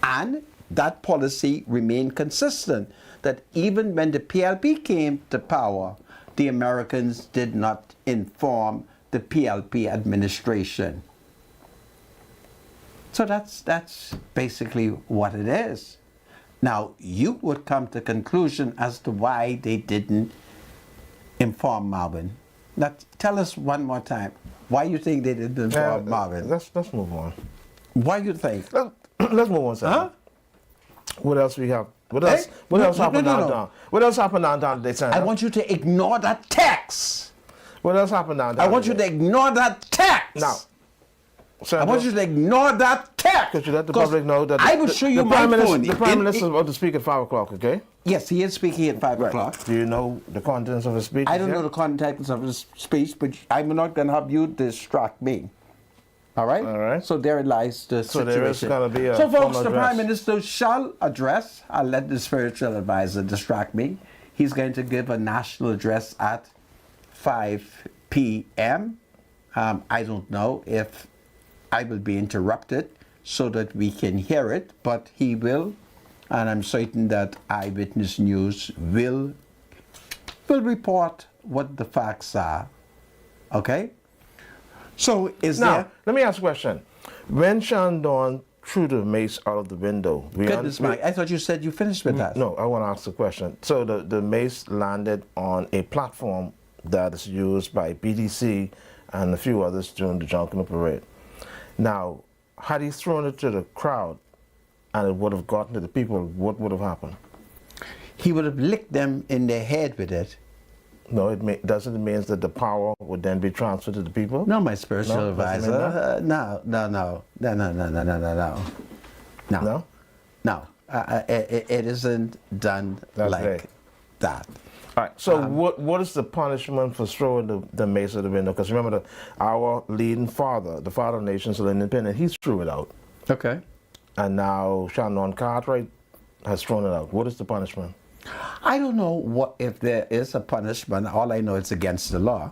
And that policy remained consistent, that even when the PLP came to power, the Americans did not inform the PLP administration. So that's basically what it is. Now, you would come to conclusion as to why they didn't inform Marvin. Now, tell us one more time why you think they didn't inform Marvin. Let's move on. Why you think? Let's move on, sir. Huh? What else we have? What else? Hey, What no, else no, happened no, no, downtown? no. What else happened downtown today, Sandra? I want you to ignore that text. What else happened downtown? I want you to ignore that text. Now, I Sandra, want you to ignore that text. could you let the public know that I will show you my phone. The Prime Minister is about to speak at 5 o'clock, okay? Yes, he is speaking at 5 o'clock. Do you know the contents of his speech? I don't know the contents of his speech, but I'm not going to have you distract me. All right? All right. So there lies the So situation. there is gonna be a So, folks, formal the address. Prime Minister shall address. I'll let the spiritual advisor distract me. He's going to give a national address at 5 p.m. I don't know if I will be interrupted so that we can hear it, but he will. And I'm certain that Eyewitness News will report what the facts are. Okay? So is Now, there... let me ask a question. When Shandon threw the mace out of the window. Goodness, Mike, I thought you said you finished with that. No, I want to ask a question. So the mace landed on a platform that is used by BDC and a few others during the Junkanoo Parade. Now, had he thrown it to the crowd and it would have gotten to the people, what would have happened? He would have licked them in their head with it. No, doesn't it mean that the power would then be transferred to the people? No, my spiritual No? advisor. Doesn't mean No. No? No. It isn't done That's like vague. that. All right, so what is the punishment for throwing the mace out the window? Because remember, our leading father, the father of nations of independence, he threw it out. Okay. And now Shannon Cartwright has thrown it out. What is the punishment? I don't know if there is a punishment. All I know it's against the law.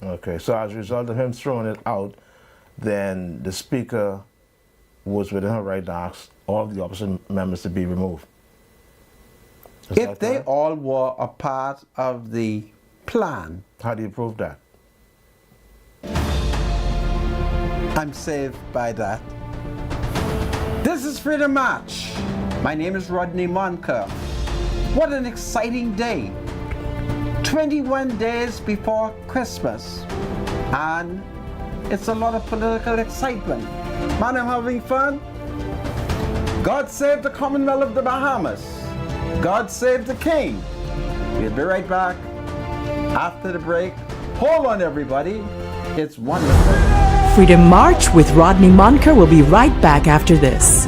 Okay, so as a result of him throwing it out, then the speaker was within her right to ask all of the opposite members to be removed. Is If that they correct? all were a part of the plan, How do you prove that? I'm saved by that. This is Freedom March. My name is Rodney Monker. What an exciting day. 21 days before Christmas. And it's a lot of political excitement. Man, I'm having fun. God save the Commonwealth of the Bahamas. God save the King. We'll be right back after the break. Hold on, everybody. It's wonderful. Freedom March with Rodney Monker will be right back after this.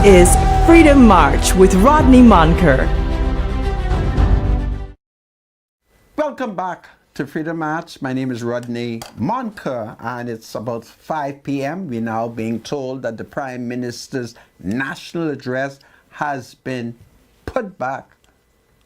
is Freedom March with Rodney Monker. Welcome back to Freedom March. My name is Rodney Monker, and it's about 5 p.m. We're now being told that the Prime Minister's national address has been put back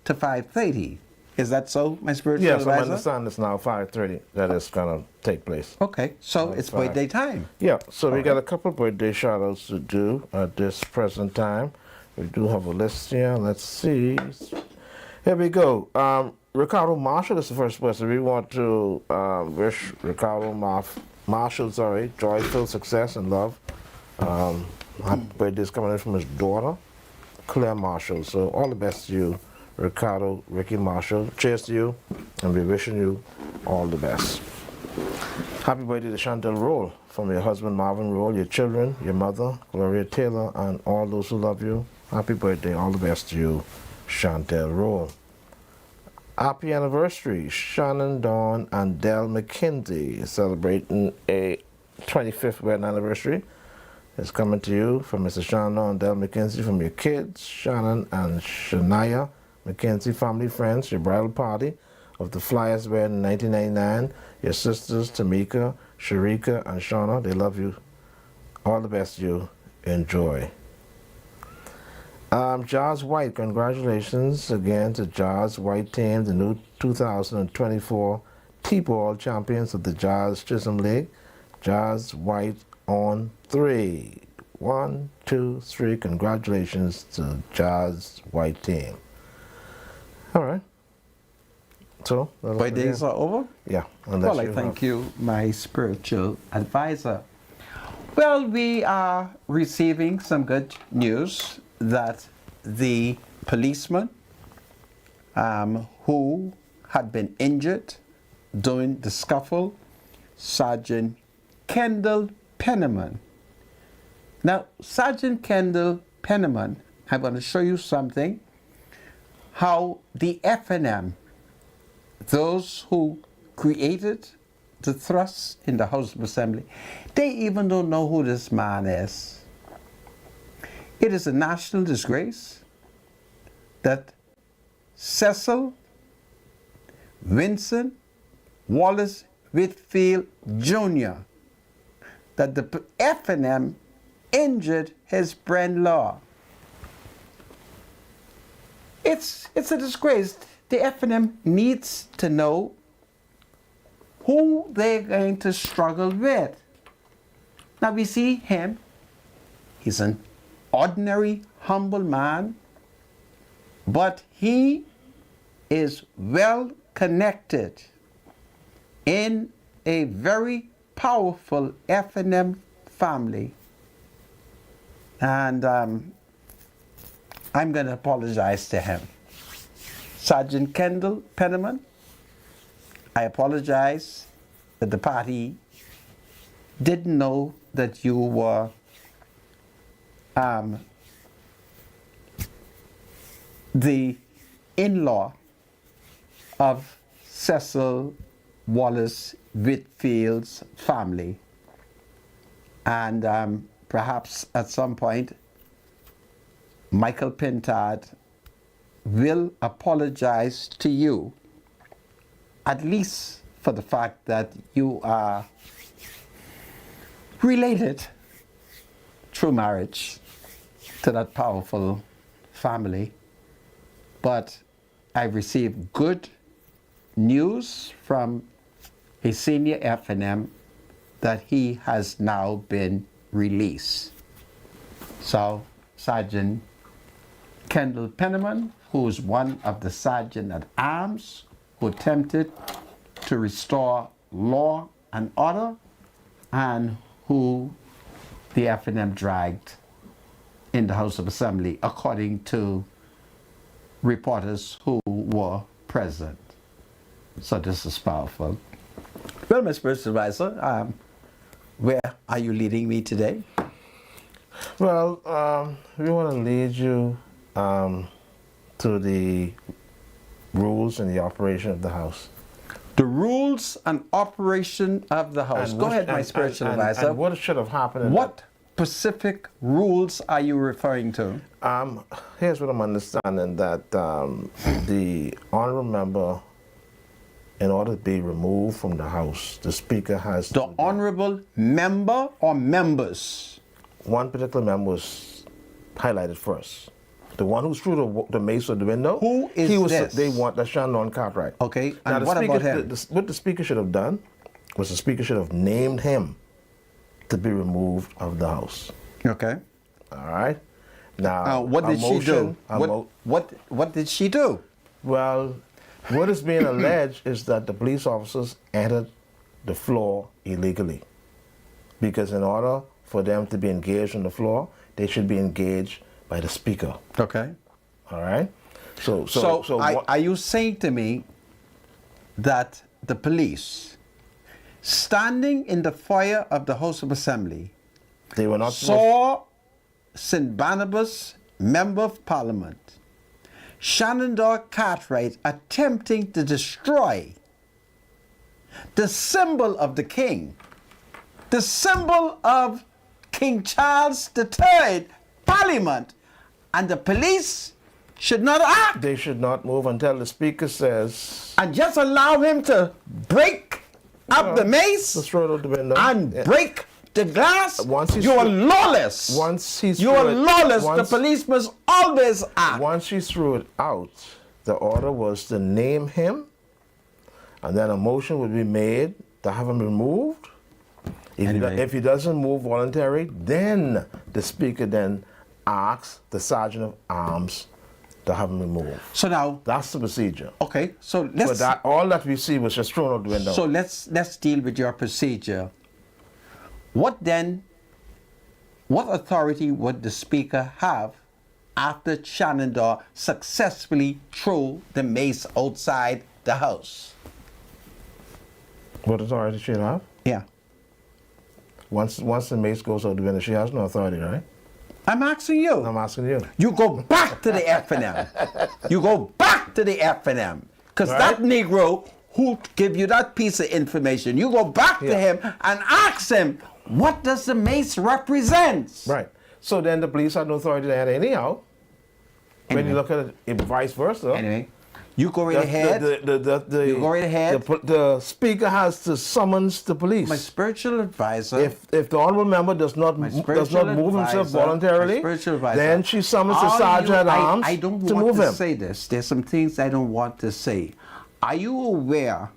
to 5:30. Is that so, my spiritual Yes, I advisor? understand it's now 5:30 that is going to take place. Okay, so it's fine. birthday time. Yeah, so we got a couple birthday shout-outs to do at this present time. We do have a list here. Let's see. Here we go. Ricardo Marshall is the first person. We want to wish Ricardo Marshall, joy-filled success and love. Happy birthday is coming in from his daughter, Claire Marshall. So all the best to you, Ricardo, Ricky Marshall. Cheers to you, and we're wishing you all the best. Happy birthday to Chantel Roll from your husband Marvin Roll, your children, your mother, Gloria Taylor, and all those who love you. Happy birthday, all the best to you, Chantel Roll. Happy anniversary, Shannon Dawn and Del McKenzie celebrating a 25th wedding anniversary. It's coming to you from Mr. Shannon Dawn and Del McKenzie, from your kids, Shannon and Shania McKenzie, family, friends, your bridal party of the Flyers wedding in 1999, your sisters, Tamika, Sharika, and Shauna. They love you. All the best to you. Enjoy. Jazz White, congratulations again to Jazz White team, the new 2024 T-Ball champions of the Jazz Chisholm League. Jazz White on 3. 1, 2, 3. Congratulations to Jazz White team. All right. So, Birthdays are over? Yeah. Well, I thank you, my spiritual advisor. Well, we are receiving some good news that the policeman who had been injured during the scuffle, Sergeant Kendall Penniman. Now, Sergeant Kendall Penniman, I'm going to show you something, how the FNM, those who created the thrust in the House of Assembly, they even don't know who this man is. It is a national disgrace that Cecil Vincent Wallace Whitfield Jr., that the FNM injured his brother-in-law. It's a disgrace. The FNM needs to know who they're going to struggle with. Now we see him. He's an ordinary, humble man, but he is well connected in a very powerful FNM family. And I'm going to apologize to him. Sergeant Kendall Penniman, I apologize that the party didn't know that you were the in-law of Cecil Wallace Whitfield's family. And perhaps at some point, Michael Pintard will apologize to you, at least for the fact that you are related through marriage to that powerful family. But I've received good news from a senior FNM that he has now been released. So Sergeant Kendall Penniman, who is one of the sergeant at arms who attempted to restore law and order, and who the FNM dragged in the House of Assembly, according to reporters who were present. So this is powerful. Well, my spiritual advisor, where are you leading me today? Well, we want to lead you to the rules and the operation of the House. The rules and operation of the House. Go ahead, my spiritual advisor. And what should have happened? specific rules are you referring to? Here's what I'm understanding, that the honorable member, in order to be removed from the House, the Speaker has The honorable member or members? one particular member was highlighted first. The one who threw the mace out the window. Who is this? They want the Shandon Cartwright. Okay, Now, and the what speaker, about him? What the Speaker should have done was the Speaker should have named him to be removed of the House. Okay. All right. Now, What did she do? What did she do? Well, what is being alleged is that the police officers entered the floor illegally. Because in order for them to be engaged on the floor, they should be engaged by the Speaker. Okay. All right? So are you saying to me that the police, standing in the foyer of the House of Assembly, they were not saw St. Barnabas, Member of Parliament, Shenandoah Cartwright attempting to destroy the symbol of the king, the symbol of King Charles III, Parliament, and the police should not act They should not move until the Speaker says, and just allow him to break up the mace let's throw it out the window. and Yeah. break the glass. Once he's you are through- lawless. Once he's you are through it- lawless. once- The police must always act. Once she threw it out, the order was to name him, and then a motion would be made to have him removed. If he doesn't move voluntarily, then the Speaker then asks the Sergeant of Arms to have him removed. So now, That's the procedure. okay. So let's But that all that we see was just thrown out the window. So let's deal with your procedure. What authority would the Speaker have after Shenandoah successfully threw the mace outside the House? What authority she have? Yeah. Once the mace goes out the window, she has no authority, right? I'm asking you. I'm asking you. You go back to the F&M. You go back to the F&M. Because Right. that Negro who give you that piece of information, you go back to Yeah. him and ask him, what does the mace represent? Right. So then the police have no authority to enter anyhow. When you look at it vice versa. Anyway, you go right ahead. You go right ahead. The Speaker has to summons the police. My spiritual advisor. If the honorable member does not move himself voluntarily, then she summons the sergeant at arms I don't to want move to him. say this. There's some things I don't want to say. Are you aware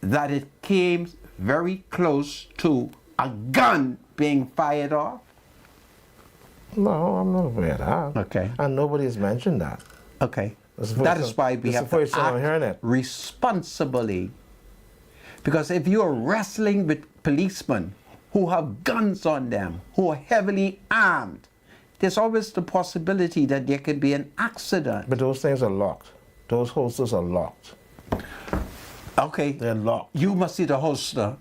that it came very close to a gun being fired off? No, I'm not aware of that. Okay. And nobody has mentioned that. Okay. That's the That first is why time- we that's have the first to time I'm hearing act it. responsibly. Because if you're wrestling with policemen who have guns on them, who are heavily armed, there's always the possibility that there could be an accident. But those things are locked. Those holsters are locked. Okay. They're locked. You must see the holster.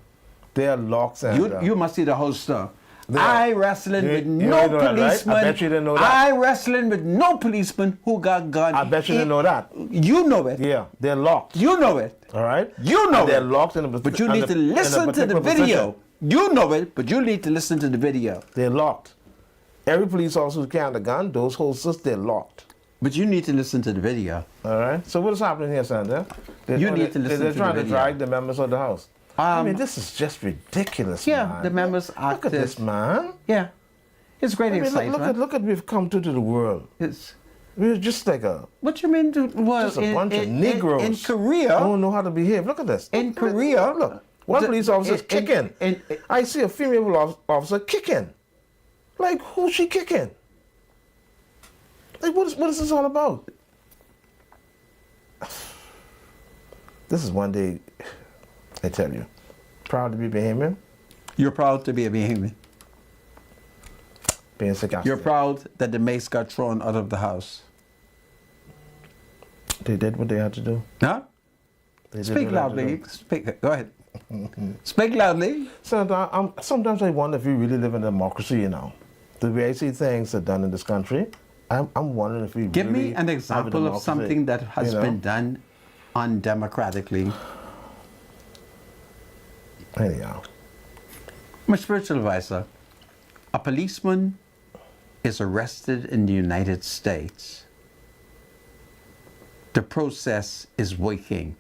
They are locked. And, You must see the holster. They I are. wrestling with You no didn't know that, right? policeman. I bet you didn't know that. I wrestling with no policeman who got guns. I bet you didn't know that. You know it. Yeah, they're locked. You know it. All right? You know And they're it. locked in a But you in need a- to in a listen to the particular video. position. You know it, but you need to listen to the video. They're locked. Every police officer who carries a gun, those holsters, they're locked. But you need to listen to the video. All right? So what is happening here, Sandra? You need to listen to They're the trying to video. drag the members of the House. I mean, this is just ridiculous, Yeah, man. the members Look at acted- this, man. Yeah. It's great I mean, excitement. look at we've come to the world. It's, We're just like a what you mean? Well, just a bunch of Negroes. in Korea, don't know how to behave. Look at this. In Look, Korea, look. One the- police officer is in- kicking. in- I see a female officer kicking. Like, who's she kicking? Like, what is this all about? This is one day, I tell you, proud to be Bahamian, you're proud to be a Bahamian. being sarcastic. You're proud that the mace got thrown out of the house. They did what they had to do. Huh? They did Speak what they had to loudly. do. Speak. Go ahead. Speak loudly. Senator, sometimes I wonder if we really live in a democracy, you know. The way I see things are done in this country, I'm wondering if we Give really me an have a example of democracy, something that has you know? been done undemocratically. Anyhow. My spiritual advisor, A policeman is arrested in the United States. The process is working.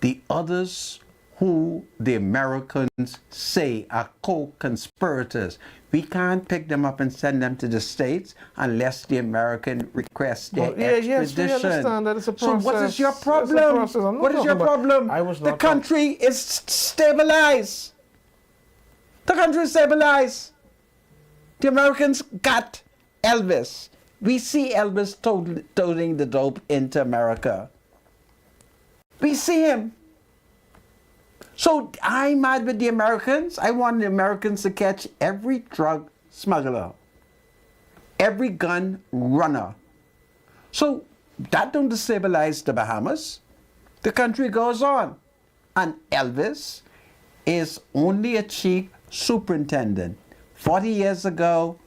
The others who the Americans say are co-conspirators, we can't pick them up and send them to the States unless the American requests their extradition. Yes, we understand that it's a process. So what is your problem? It's a process. I'm not What is your talking about- problem? I was The not country is stabilized. The country is stabilized. The Americans got Elvis. We see Elvis toting the dope into America. We see him. So I'm mad with the Americans. I want the Americans to catch every drug smuggler, every gun runner. So that don't destabilize the Bahamas. The country goes on. And Elvis is only a chief superintendent. 40 years ago,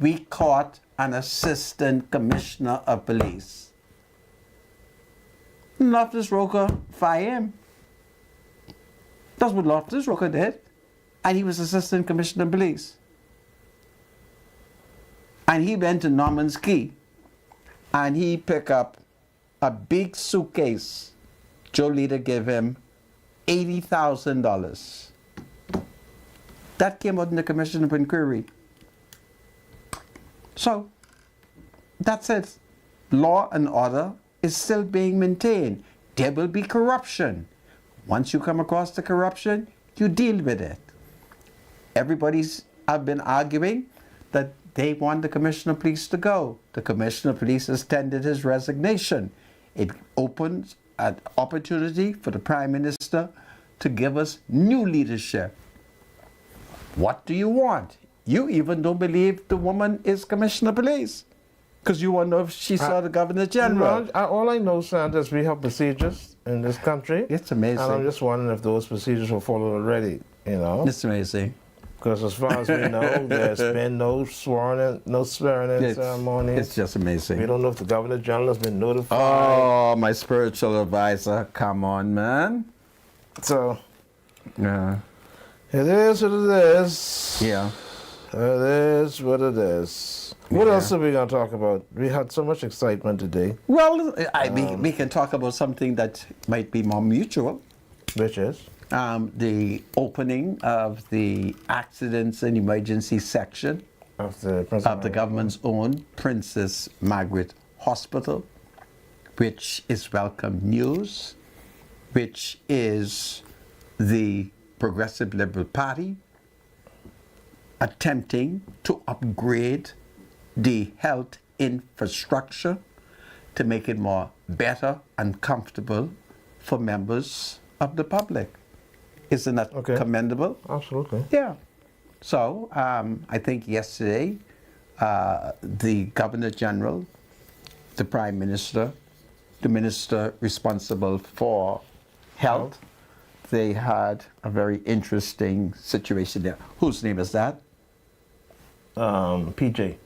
we caught an assistant commissioner of police. Loftus Roker fired him. That's what Loftus Roker did. And he was assistant commissioner of police. And he went to Norman's Key. And he picked up a big suitcase. Joe Leader gave him $80,000. That came out in the Commission of Inquiry. So, that's it. Law and order is still being maintained. There will be corruption. Once you come across the corruption, you deal with it. Everybody's have been arguing that they want the Commissioner of Police to go. The Commissioner of Police has tendered his resignation. It opens an opportunity for the Prime Minister to give us new leadership. What do you want? You even don't believe the woman is Commissioner of Police because you want to know if she saw the Governor General. All I know, Sandra, is we have procedures in this country. It's amazing. And I'm just wondering if those procedures were followed already, you know? It's amazing. Because as far as we know, there's been no swearing in ceremonies. It's just amazing. We don't know if the Governor General has been notified. Oh, my spiritual advisor. Come on, man. So, Yeah. it is what it is. Yeah. It is what it is. What else are we going to talk about? We had so much excitement today. Well, we can talk about something that might be more mutual. Which is? The opening of the accidents and emergency section Of the government's own Princess Margaret Hospital, which is welcome news, which is the Progressive Liberal Party attempting to upgrade the health infrastructure to make it more better and comfortable for members of the public. Isn't that commendable? Absolutely. Yeah. So I think yesterday the Governor General, the Prime Minister, the Minister responsible for health, they had a very interesting situation there. Whose name is that? PJ.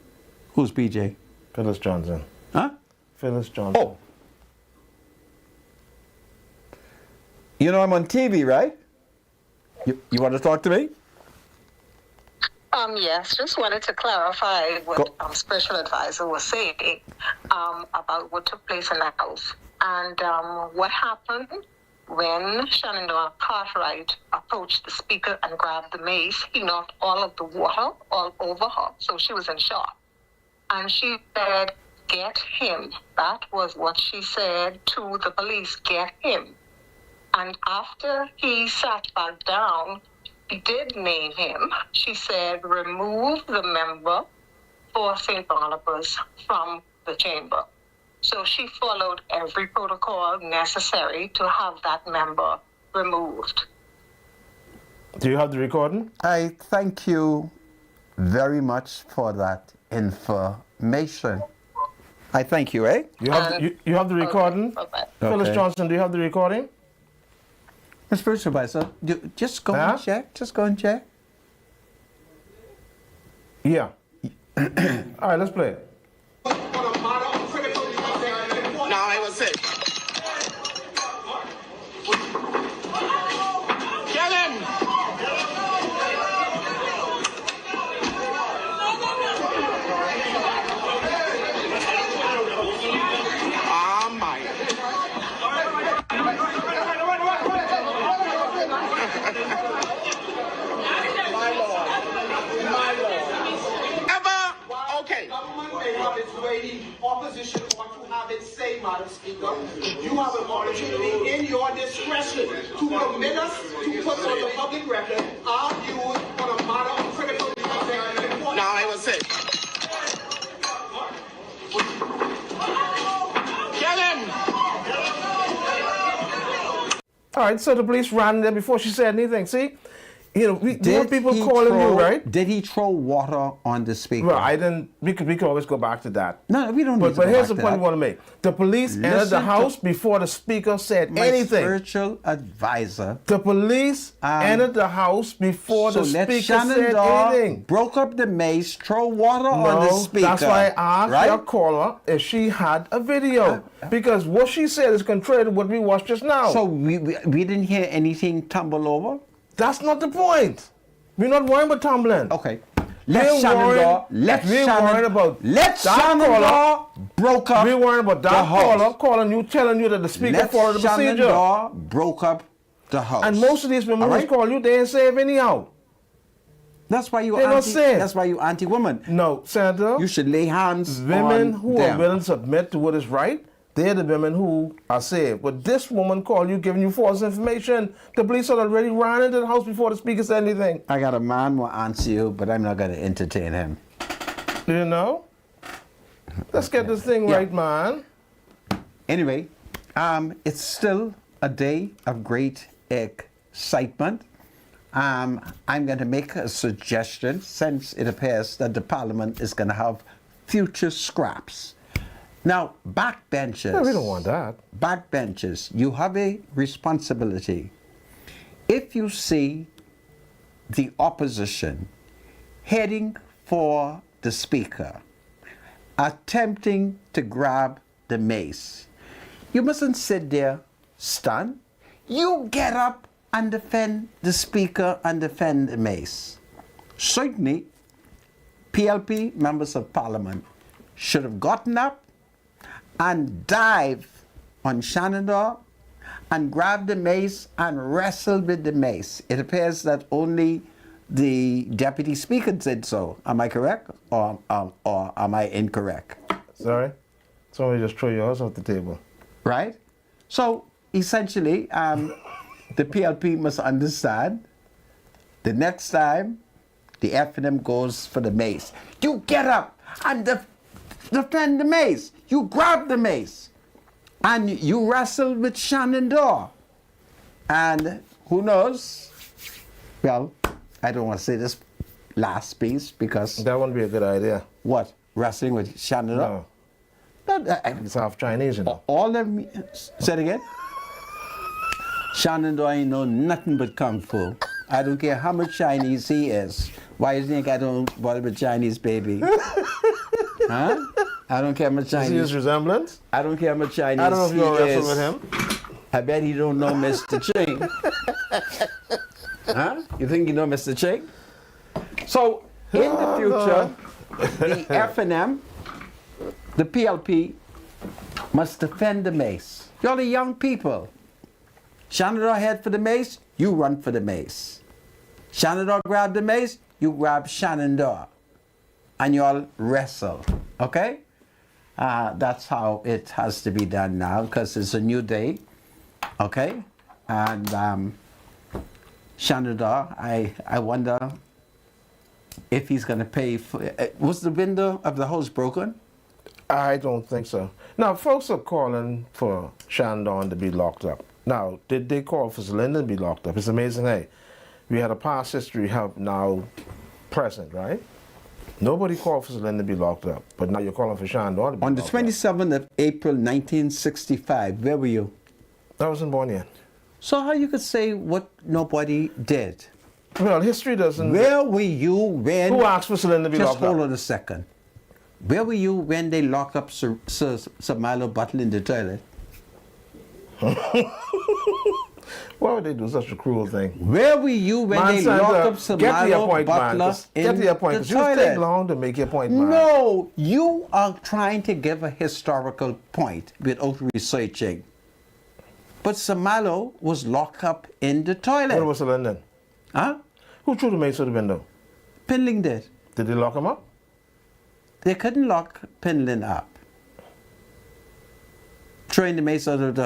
Who's PJ? Phyllis Johnson. Huh? Phyllis Johnson. Oh. You know I'm on TV, right? You want to talk to me? Yes, just wanted to clarify what spiritual advisor was saying about what took place in the house. And what happened when Shenandoah Cartwright approached the speaker and grabbed the mace, he knocked all of the water all over her. So she was in shock. And she said, "Get him." That was what she said to the police, "Get him." And after he sat back down, she did name him. She said, "Remove the member for St. Barnabas from the chamber." So she followed every protocol necessary to have that member removed. Do you have the recording? I thank you very much for that information. I thank you, eh? You have the recording? Okay. Phyllis Okay. Johnson, do you have the recording? Mr. Spiritual Advisor, just go and check. Just go and check. Yeah. All right, let's play it. No, it was it. Get him! opposition ought to have its say, Madam Speaker. You have an opportunity in your discretion to permit us to put on the public record our views on a matter of critical executive importance. Now I will say. Get him! All right, so the police ran there before she said anything. See? You know, more people he calling you, right? Did he throw water on the speaker? Well, I didn't. We could always go back to that. No, we don't need to But go here's back the to point that. I want to make. The police entered the Listen house to before the speaker said My anything. spiritual advisor. The police entered the house before the let speaker Shannon said Daw anything. broke up the mace, throw water on the speaker. That's why I asked right? your caller if she had a video. Because what she said is contrary to what we watched just now. So we didn't hear anything tumble over? That's not the point. We're not worrying about tumbling. Okay. We're worried about let that Shannon caller Daw broke up We're worried about the that house. caller calling you, telling you that the speaker Let followed the Shannon procedure. Daw broke up the house. And most of these women All who right? call you, they ain't safe anyhow. That's why you They're not safe. That's why you anti-woman. No, Senator. You should lay hands Women on who them. are willing to submit to what is right, they're the women who are saved. But this woman called you, giving you false information. The police had already ran into the house before the speaker said anything. I got a man who will answer you, but I'm not going to entertain him. You know? Let's get this thing right, man. Anyway, it's still a day of great excitement. I'm going to make a suggestion, since it appears that the Parliament is going to have future scraps. Now, backbenchers. No, we don't want that. Backbenchers, you have a responsibility. If you see the opposition heading for the speaker, attempting to grab the mace, you mustn't sit there stunned. You get up and defend the speaker and defend the mace. Certainly, PLP members of Parliament should have gotten up and dive on Shannon Daw and grab the mace and wrestle with the mace. It appears that only the deputy speaker did so. Am I correct, or am I incorrect? Sorry? Somebody just throw yours off the table. Right? So essentially, the PLP must understand the next time the F&M goes for the mace, you get up and defend the mace. You grab the mace and you wrestle with Shannon Daw. And who knows? Well, I don't want to say this last piece because... That wouldn't be a good idea. What? Wrestling with Shannon Daw? No. It's half Chinese, you know. All them... Say it again? Shannon Daw ain't know nothing but Kung Fu. I don't care how much Chinese he is. Why do you think I don't bother with Chinese, baby? Huh? I don't care how much Chinese. See his resemblance? I don't care how much Chinese I don't know if you'll he wrestle is. with him. I bet he don't know Mr. Ching. Huh? You think you know Mr. Ching? So, in the future, the F&M, the PLP, must defend the mace. You're the young people. Shannon Daw head for the mace, you run for the mace. Shannon Daw grab the mace, you grab Shannon Daw. And you all wrestle, okay? That's how it has to be done now, because it's a new day, okay? And Shannon Daw, I wonder if he's going to pay for... was the window of the house broken? I don't think so. Now, folks are calling for Shannon Daw to be locked up. Now, did they call for Celinda to be locked up? It's amazing, hey. We had a past history have now present, right? Nobody called for Celinda to be locked up, but now you're calling for Shannon Daw to be On the locked up. 27th of April, 1965, where were you? I wasn't born yet. So how you could say what nobody did? Well, history doesn't... Where were you when... Who asked for Celinda to be Just locked up? hold on a second. Where were you when they locked up Sir Milo Butler in the toilet? Why would they do such a cruel thing? Where were you when they locked up Sir Milo Butler in Get to your point, the because you take toilet? long to make your point, man. No, you are trying to give a historical point without researching. But Sir Milo was locked up in the toilet. What was Celinda? Huh? Who threw the mace out the window? Pinling did. Did they lock him up? They couldn't lock Pinling up. Throwing the mace out of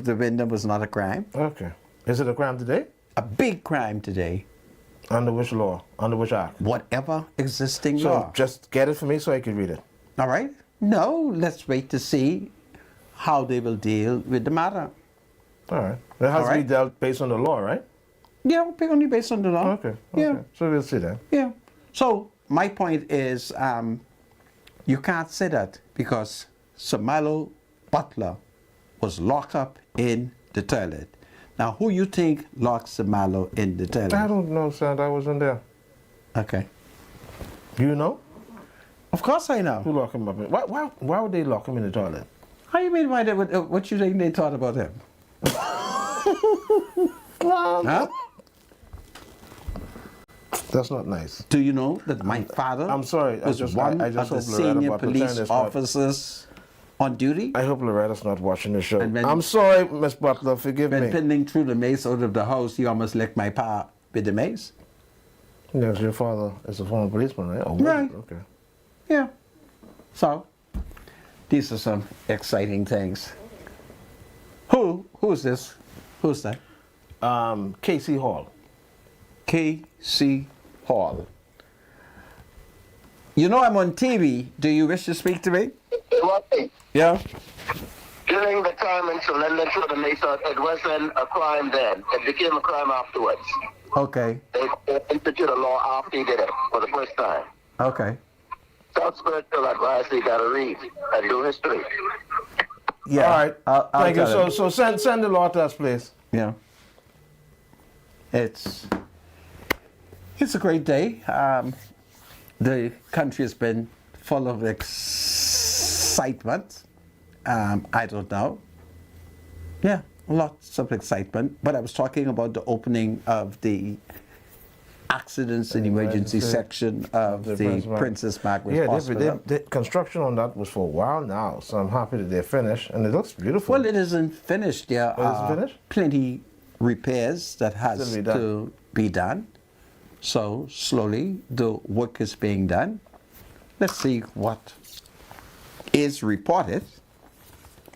the window was not a crime. Okay. Is it a crime today? A big crime today. Under which law? Under which act? Whatever existing So law. just get it for me so I can read it. All right? No, let's wait to see how they will deal with the matter. All right. It has to be dealt based on the law, right? Yeah, only based on the law. Okay. Yeah. So we'll see that. Yeah. So my point is, you can't say that because Samalo Butler was locked up in the toilet. Now, who you think locked Samalo in the toilet? I don't know, son. I wasn't there. Okay. You know? Of course I know. Who locked him up? Why would they lock him in the toilet? How you mean why they would, what you think they thought about him? Huh? That's not nice. Do you know that my father I'm sorry. was one I just of the hope Loretta senior Butler police is not- officers on duty? I hope Loretta's not watching the show. And when- I'm sorry, Miss Butler. Forgive When me. pinning through the mace out of the house, he almost licked my pa with the mace. Yes, your father is a former policeman, right? Oh, Right. Okay. Yeah. So, these are some exciting things. Who's this? Who's that? Casey Hall. K.C. Hall. You know I'm on TV. Do you wish to speak to me? Yeah? During the time when Solenna threw the mace out, it wasn't a crime then. It became a crime afterwards. Okay. They instituted a law after he did it for the first time. Okay. Self-spiritual advice, you gotta read and do history. Yeah. All right. I'll Thank you. tell him. So send the law to us, please. Yeah. It's a great day. The country has been full of excitement. I don't know. Yeah, lots of excitement. But I was talking about the opening of the accidents and emergency section of the Princess Margaret Hospital. The construction on that was for a while now, so I'm happy that they're finished, and it looks beautiful. Well, it isn't finished. There are finished? plenty repairs that has Still be done. to be done. So slowly the work is being done. Let's see what is reported.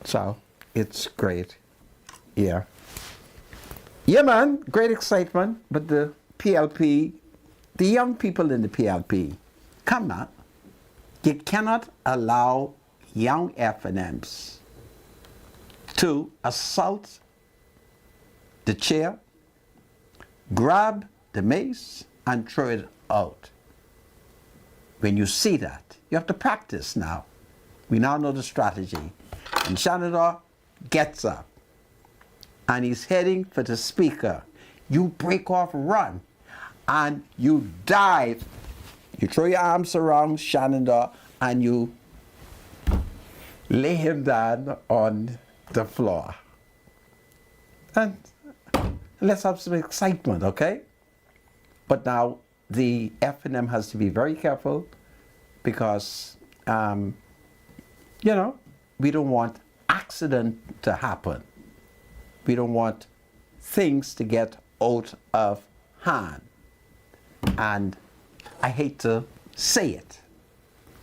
So it's great. Yeah. Yeah, man, great excitement. But the PLP, the young people in the PLP, come on. You cannot allow young FNMs to assault the chair, grab the mace, and throw it out. When you see that, you have to practice now. We now know the strategy. And Shannon gets up, and he's heading for the speaker. You break off, run, and you dive. You throw your arms around Shannon and you lay him down on the floor. And let's have some excitement, okay? But now the FNM has to be very careful because, you know, we don't want accident to happen. We don't want things to get out of hand. And I hate to say it,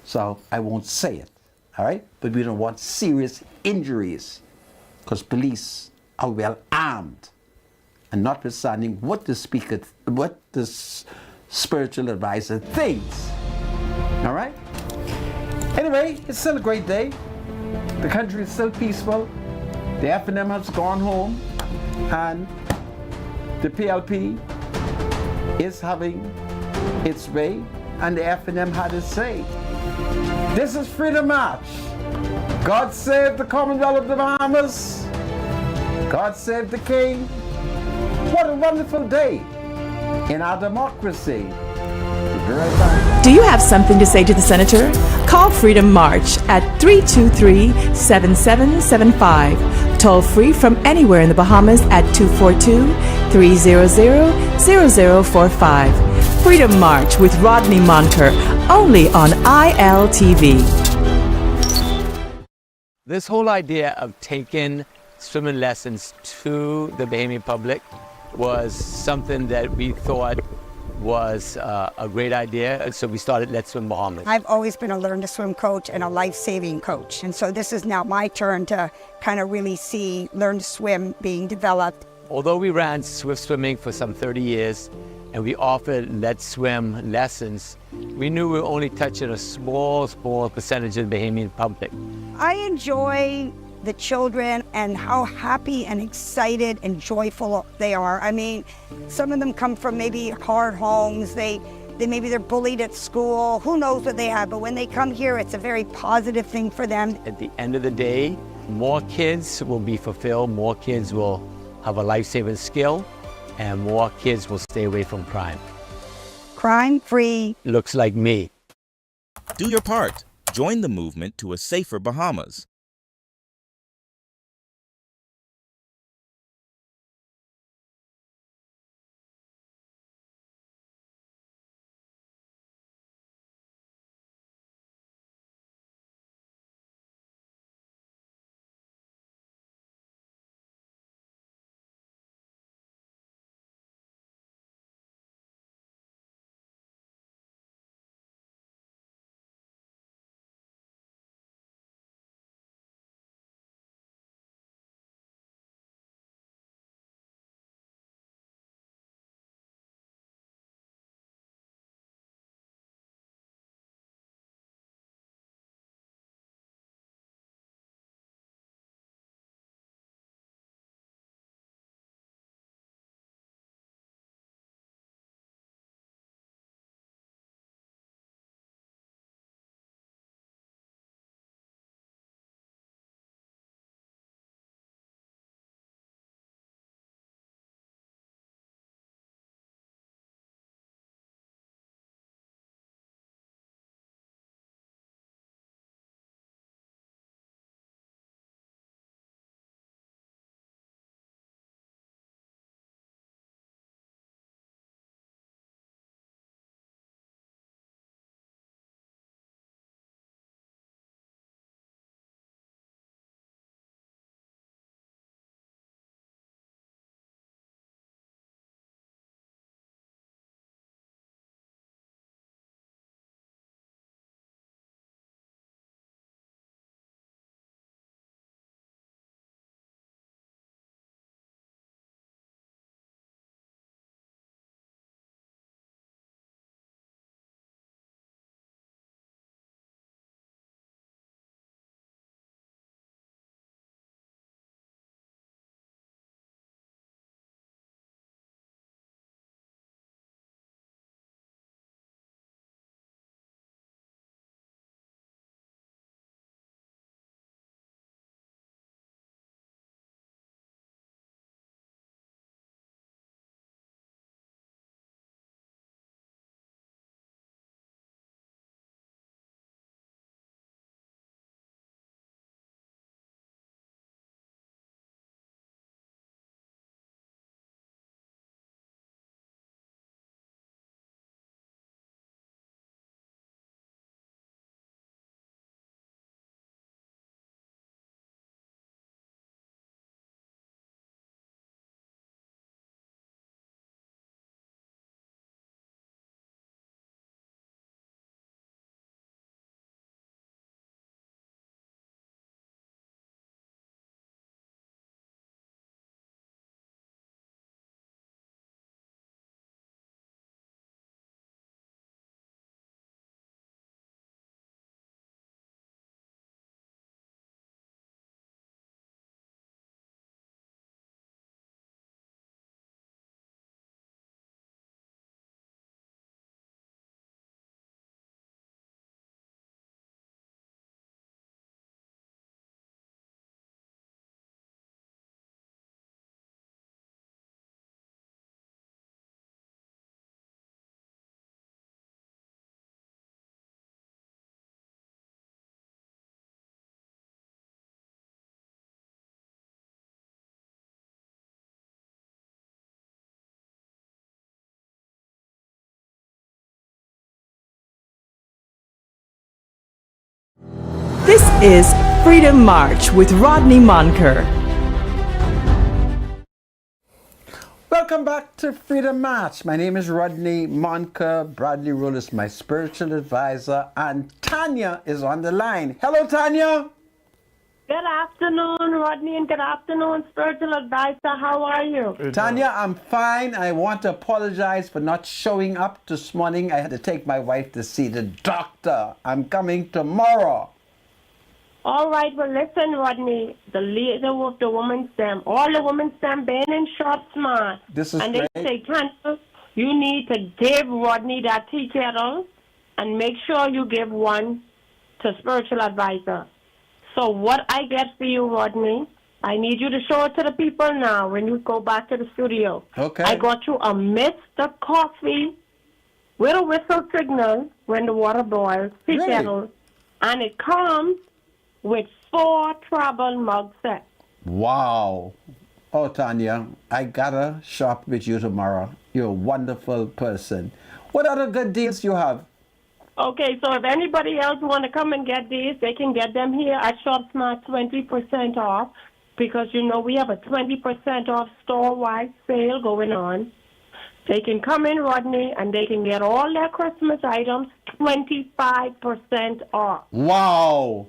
so I won't say it, all right? But we don't want serious injuries because police are well armed. And notwithstanding what the speaker, what the spiritual advisor thinks, all right? Anyway, it's still a great day. The country is still peaceful. The FNM has gone home, and the PLP is having its way, and the FNM had its say. This is Freedom March. God save the Commonwealth of the Bahamas. God save the King. What a wonderful day in our democracy. Do you have something to say to the Senator? Call Freedom March at 323-7775. Toll free from anywhere in the Bahamas at 242-300-0045. Freedom March with Rodney Monker, only on ILTV. This whole idea of taking swimming lessons to the Bahamian public was something that we thought was a great idea. So we started Let's Swim Bahamas. I've always been a learn to swim coach and a life-saving coach. And so this is now my turn to kind of really see learn to swim being developed. Although we ran swift swimming for some 30 years and we offered Let's Swim lessons, we knew we were only touching a small percentage of the Bahamian public. I enjoy the children and how happy and excited and joyful they are. I mean, some of them come from maybe hard homes. Maybe they're bullied at school. Who knows what they have? But when they come here, it's a very positive thing for them. At the end of the day, more kids will be fulfilled, more kids will have a life-saving skill, and more kids will stay away from crime. Crime-free. Looks like me. Do your part. Join the movement to a safer Bahamas. This is Freedom March with Rodney Monker. Welcome back to Freedom March. My name is Rodney Monker. Bradley Rule is my spiritual advisor, and Tanya is on the line. Hello, Tanya. Good afternoon, Rodney, and good afternoon, spiritual advisor. How are you? Tanya, I'm fine. I want to apologize for not showing up this morning. I had to take my wife to see the doctor. I'm coming tomorrow. All right, well, listen, Rodney, the leader of the women's STEM, all the women's STEM been in shop smart. This is and great. they say, Tanya, you need to give Rodney that tea kettle and make sure you give one to spiritual advisor. So what I get for you, Rodney, I need you to show it to the people now when you go back to the studio. Okay. I got you a Mr. Coffee with a whistle signal when the water boils, tea Really? kettle, and it comes with 4 travel mug sets. Wow. Oh, Tanya, I gotta shop with you tomorrow. You're a wonderful person. What other good deals you have? Okay, so if anybody else want to come and get these, they can get them here at Shop Smart 20% off, because you know we have a 20% off store-wide sale going on. They can come in, Rodney, and they can get all their Christmas items 25% off. Wow.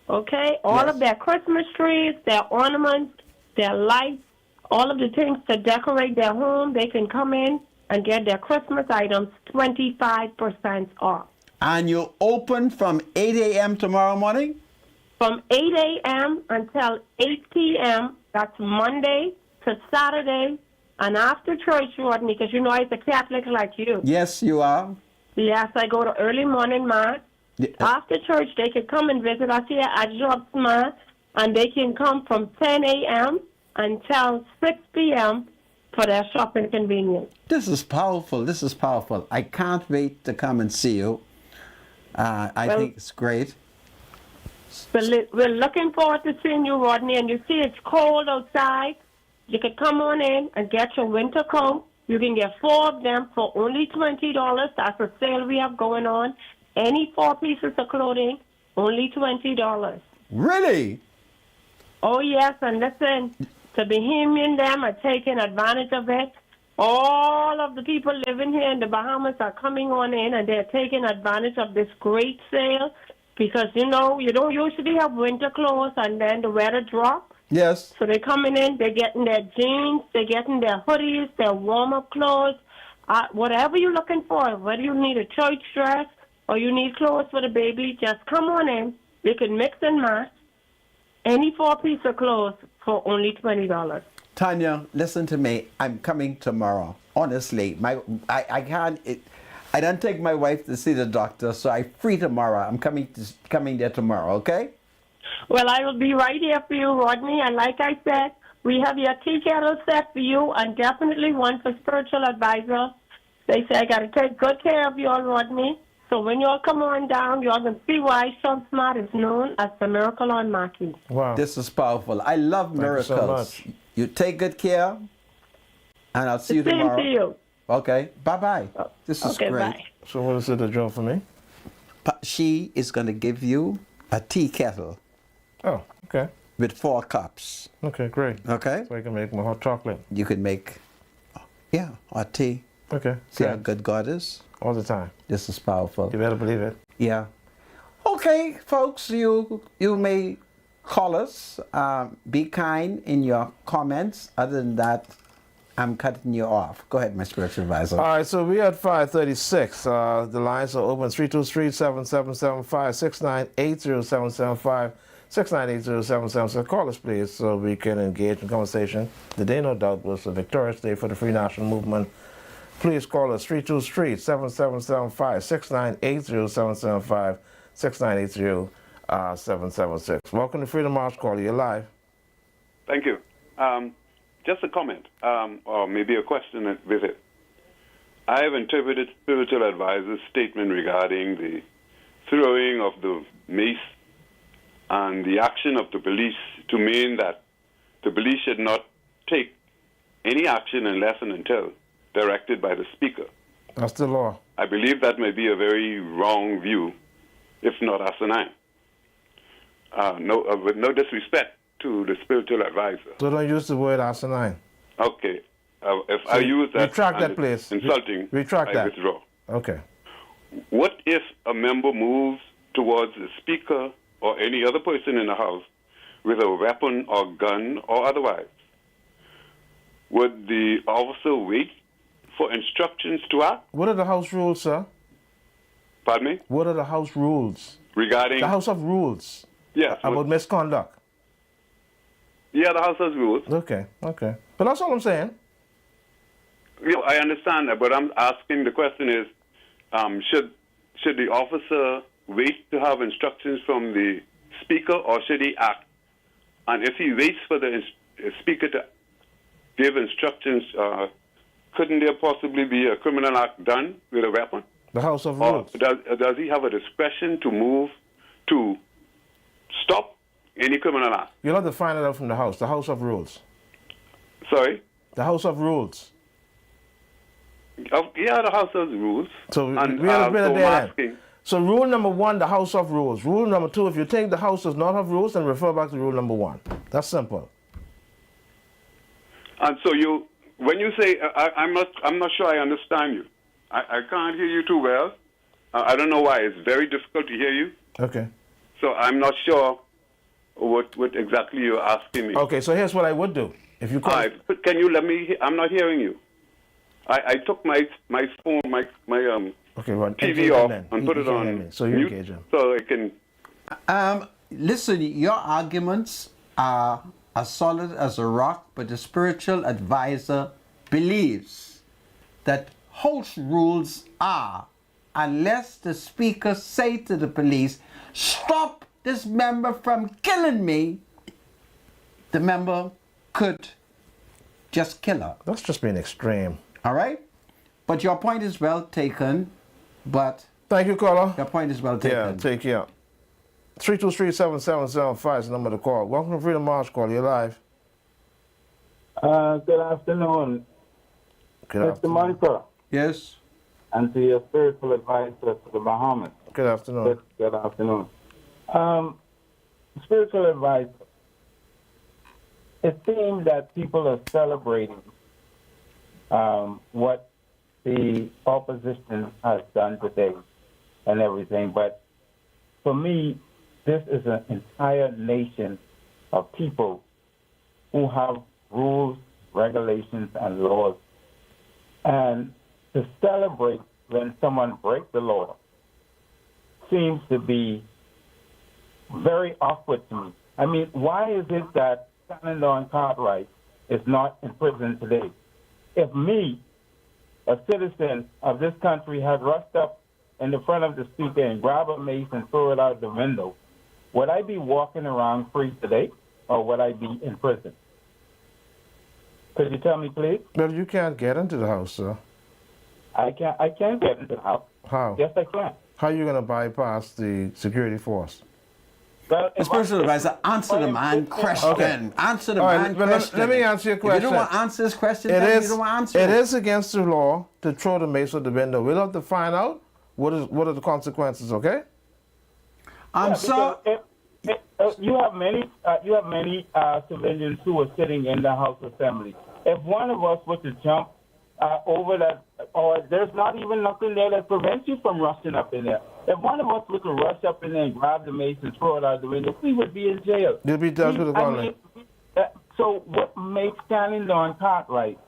Okay, all of their Christmas trees, their ornaments, their lights, all of the things to decorate their home, they can come in and get their Christmas items 25% off. And you open from 8 a.m. tomorrow morning? From 8 a.m. until 8 p.m., that's Monday to Saturday, and after church, Rodney, because you know I'm a Catholic like you. Yes, you are. Yes, I go to early morning mass. After church, they can come and visit us here at Shop Smart, and they can come from 10 a.m. until 6 p.m. for their shopping convenience. This is powerful. This is powerful. I can't wait to come and see you. I think it's great. We're looking forward to seeing you, Rodney. And you see it's cold outside. You can come on in and get your winter coat. You can get 4 of them for only $20. That's a sale we have going on. Any 4 pieces of clothing, only $20. Really? Oh, yes. And listen, the Bahamian them are taking advantage of it. All of the people living here in the Bahamas are coming on in, and they're taking advantage of this great sale because, you know, you don't usually have winter clothes and then the weather drops. Yes. So they're coming in, they're getting their jeans, they're getting their hoodies, their warm-up clothes, whatever you're looking for, whether you need a church dress or you need clothes for the baby, just come on in. You can mix and match any 4 pieces of clothes for only $20. Tanya, listen to me. I'm coming tomorrow. Honestly, I can't. I don't take my wife to see the doctor, so I'm free tomorrow. I'm coming there tomorrow. Okay? Well, I will be right here for you, Rodney. And like I said, we have your tea kettle set for you, and definitely one for spiritual advisor. They say I got to take good care of you all, Rodney. So when you all come on down, you all can see why Shop Smart is known as the Miracle on Market. Wow. This is powerful. I love miracles. Thank you so much. You take good care, and I'll see you Same tomorrow. to you. Okay. Bye-bye. This is Okay, great. bye. So what is it a job for me? She is going to give you a tea kettle. Oh, okay. With 4 cups. Okay, great. Okay? So I can make my hot chocolate. You can make, hot tea. Okay. See great. how good God is? All the time. This is powerful. You better believe it. Yeah. Okay, folks, you may call us. Be kind in your comments. Other than that, I'm cutting you off. Go ahead, my spiritual advisor. All right, so we at 536. The lines are open 323-7775-6980-775. 6980777. Call us, please, so we can engage in conversation. The day, no doubt, was a victorious day for the Free National Movement. Please call us 323-7775-6980-775. 6980776. Welcome to Freedom March Call. You're live. Thank you. Just a comment, or maybe a question with it. I have interpreted spiritual advisor's statement regarding the throwing of the mace and the action of the police to mean that the police should not take any action unless and until directed by the speaker. That's the law. I believe that may be a very wrong view, if not asinine. With no disrespect to the spiritual advisor. So don't use the word asinine. Okay. If So I use that, retract and that, it's please. insulting, Retract I that. withdraw. Okay. What if a member moves towards the speaker or any other person in the house with a weapon or gun or otherwise? Would the officer wait for instructions to act? What are the house rules, sir? Pardon me? What are the house rules? Regarding... The house of rules. Yes. About misconduct. Yeah, the house has rules. Okay, okay. But that's all I'm saying. You know, I understand that, but I'm asking, the question is, should the officer wait to have instructions from the speaker, or should he act? And if he waits for the speaker to give instructions, couldn't there possibly be a criminal act done with a weapon? The house of Or rules. does he have a discretion to move to stop any criminal act? You'll have to find it out from the house of rules. Sorry? The house of rules. Yeah, the house has rules. So And, we have a bit so of I'm that. asking, So rule number 1, the house of rules. Rule number 2, if you think the house does not have rules, then refer back to rule number 1. That's simple. and so when you say, I'm not sure I understand you. I can't hear you too well. I don't know why. It's very difficult to hear you. Okay. So I'm not sure what exactly you're asking me. Okay, so here's what I would do. If you call, But can you let me? I'm not hearing you. I took my phone, my okay, Ron, TV off and put it on so you mute, engage him. so I can. Listen, your arguments are as solid as a rock, but the spiritual advisor believes that house rules are, unless the speaker say to the police, stop this member from killing me, the member could just kill her. That's just being extreme. All right? But your point is well taken, but... Thank you, caller. Your point is well taken. Yeah, take care. 323-7775 is the number to call. Welcome to Freedom March Call. You're live. Good afternoon. Mr. Monica. Yes. And to your spiritual advisor to the Bahamas. Good afternoon. Good afternoon. Spiritual advisor. It seems that people are celebrating what the opposition has done today and everything, but for me, this is an entire nation of people who have rules, regulations, and laws. And to celebrate when someone breaks the law seems to be very awkward to me. I mean, why is it that Shenandoah Cartwright is not in prison today? If me, a citizen of this country, had rushed up in the front of the speaker and grabbed a mace and threw it out the window, would I be walking around free today, or would I be in prison? Could you tell me, please? Well, you can't get into the house, sir. I can't get into the house. How? Yes, I can. How are you going to bypass the security force? Well, the spiritual advisor, answer the man question. Okay. Answer the All man right, question. let me answer your question. If you don't want to answer this question, It then is, you don't want to answer it is against the law to throw the mace out the window. We'll have to find out what are the consequences, okay? You have many civilians who are sitting in the House Assembly. If one of us were to jump over that, or there's not even nothing there that prevents you from rushing up in there. If one of us were to rush up in there and grab the mace and throw it out the window, we would be in jail. You'll be dealt with accordingly. So what makes Shenandoah Cartwright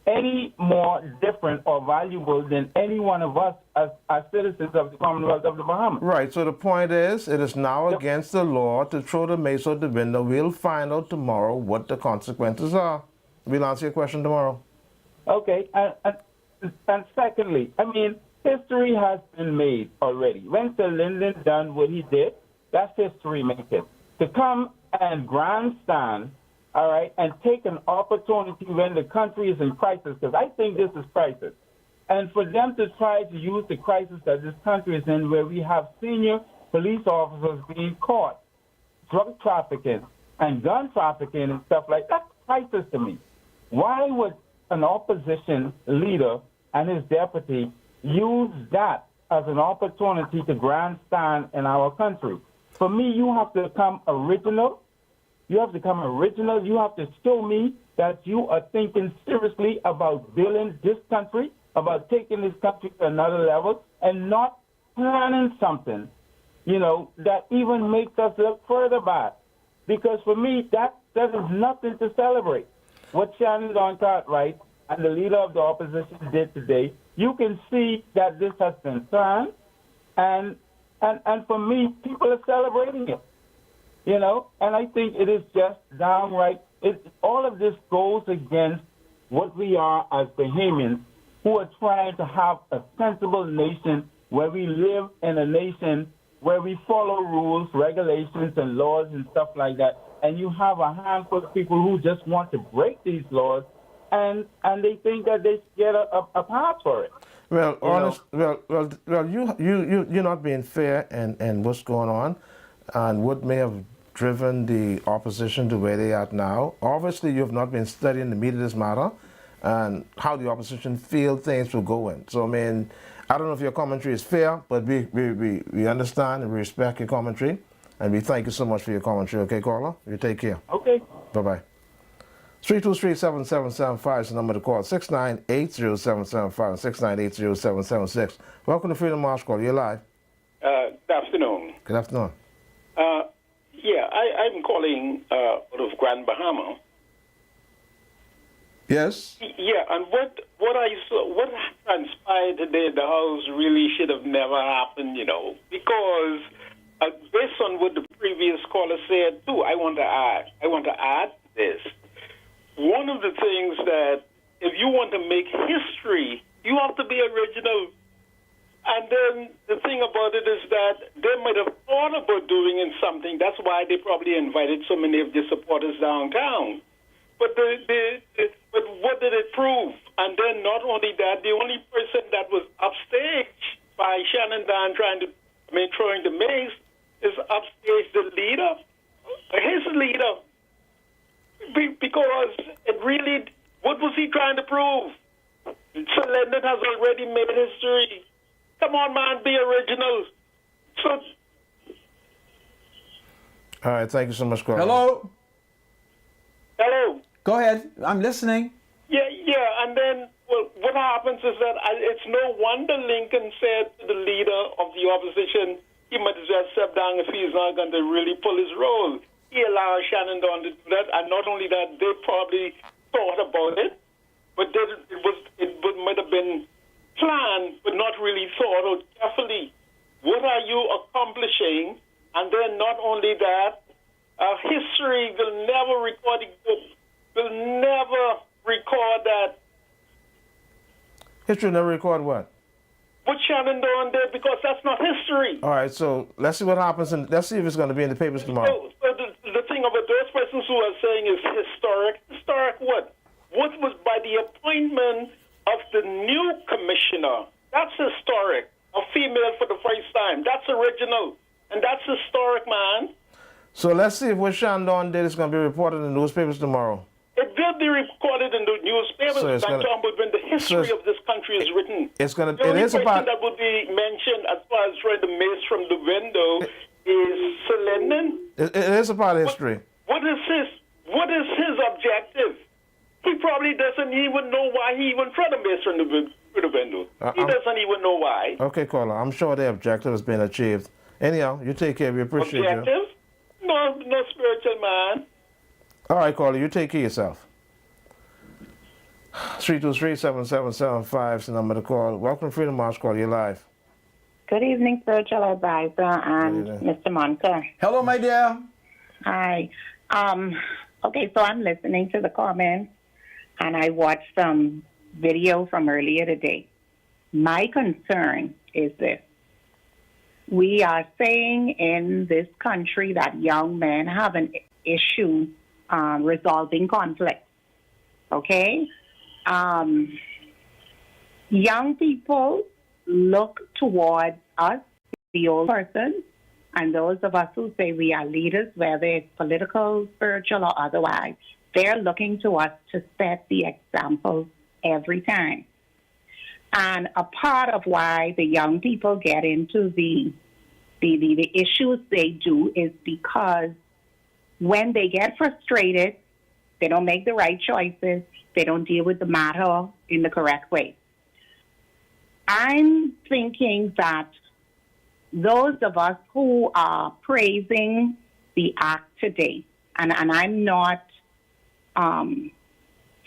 any more different or valuable than any one of us as citizens of the Commonwealth of the Bahamas? Right, so the point is, it is now against the law to throw the mace out the window. We'll find out tomorrow what the consequences are. We'll answer your question tomorrow. Okay, and secondly, I mean, history has been made already. When Sir Lyndon done what he did, that's history making. To come and grandstand, all right, and take an opportunity when the country is in crisis, because I think this is crisis, and for them to try to use the crisis that this country is in, where we have senior police officers being caught, drug trafficking and gun trafficking and stuff like that, crisis to me. Why would an opposition leader and his deputy use that as an opportunity to grandstand in our country? For me, you have to become original. You have to become original. You have to show me that you are thinking seriously about building this country, about taking this country to another level, and not planning something, that even makes us look further back. Because for me, that is nothing to celebrate. What Shannon Don Cartwright and the leader of the opposition did today, you can see that this has been planned, and for me, people are celebrating it, and I think it is just downright, all of this goes against what we are as Bahamians, who are trying to have a sensible nation where we live in a nation where we follow rules, regulations, and laws and stuff like that. And you have a handful of people who just want to break these laws, and they think that they get a pass for it. Well, you're not being fair in what's going on, and what may have driven the opposition to where they are now. Obviously, you have not been studying the meat of this matter and how the opposition feel things will go in. So, I mean, I don't know if your commentary is fair, but we understand and we respect your commentary, and we thank you so much for your commentary. Okay, caller? You take care. Okay. Bye-bye. 323-7775 is the number to call. 6980775, 6980776. Welcome to Freedom March Call. You're live. Good afternoon. Good afternoon. I'm calling out of Grand Bahama. Yes. Yeah, and what I saw, what transpired today at the House really should have never happened, because based on what the previous caller said too, I want to add this. One of the things that if you want to make history, you have to be original. And then the thing about it is that they might have thought about doing something. That's why they probably invited so many of their supporters downtown. But but what did it prove? And then not only that, the only person that was upstage by Shannon Don throwing the mace is upstage the leader, his leader. Because it really, what was he trying to prove? So Lyndon has already made history. Come on, man, be original. So. All right, thank you so much, Carl. Hello? Hello? Go ahead. I'm listening. Yeah, and then what happens is that it's no wonder Lincoln said to the leader of the opposition, he might as well step down if he's not going to really pull his role. He allowed Shannon Don to do that, and not only that, they probably thought about it, but it might have been planned, but not really thought out carefully. What are you accomplishing? And then not only that, history will never record that. History will never record what? What Shannon Don did, because that's not history. All right, so let's see what happens, and let's see if it's going to be in the papers tomorrow. So the thing about those persons who are saying is historic. Historic what? What was by the appointment of the new commissioner? That's historic. A female for the first time. That's original. And that's historic, man. So let's see if what Shannon Don did is going to be reported in the newspapers tomorrow. It will be recorded in the newspapers. So I'm talking about when the history of this country is written. It's going to. The only It is person about. that would be mentioned as far as throwing the mace from the window is Sir Lyndon. It is about history. What is his objective? He probably doesn't even know why he even threw the mace from the window. He doesn't even know why. Okay, caller. I'm sure the objective has been achieved. Anyhow, you take care. We appreciate Objective? you. No spiritual man. All right, caller. You take care of yourself. 323-7775 is the number to call. Welcome to Freedom March Call. You're live. Good evening, spiritual advisor and Mr. Monker. Hello, my dear. Hi. Okay, so I'm listening to the comments, and I watched some video from earlier today. My concern is this. We are saying in this country that young men have an issue resolving conflict. Okay? Young people look towards us, the old person, and those of us who say we are leaders, whether it's political, spiritual, or otherwise. They're looking to us to set the example every time. And a part of why the young people get into the issues they do is because when they get frustrated, They don't make the right choices. They don't deal with the matter in the correct way. I'm thinking that those of us who are praising the act today, and I'm not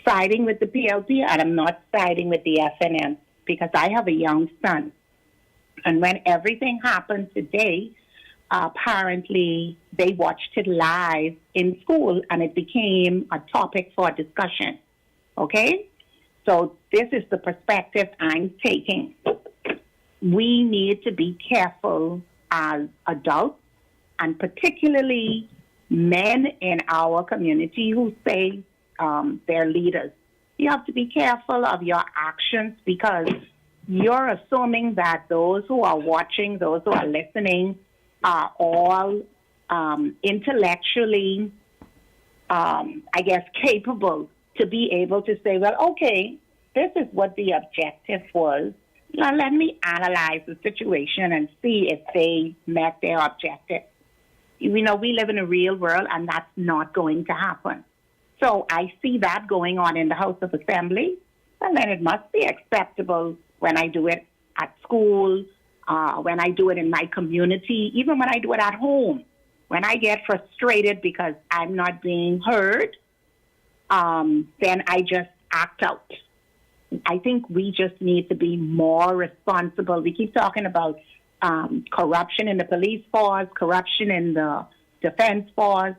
siding with the PLP and I'm not siding with the FNM because I have a young son. And when everything happened today, apparently they watched it live in school and it became a topic for discussion. Okay? So this is the perspective I'm taking. We need to be careful as adults, and particularly men in our community who say they're leaders. You have to be careful of your actions because you're assuming that those who are watching, those who are listening, are all intellectually, I guess, capable to be able to say, well, okay, this is what the objective was. Now let me analyze the situation and see if they met their objective. You know, we live in a real world, and that's not going to happen. So I see that going on in the House of Assembly, and then it must be acceptable when I do it at school, when I do it in my community, even when I do it at home. When I get frustrated because I'm not being heard, then I just act out. I think we just need to be more responsible. We keep talking about corruption in the police force, corruption in the defense force.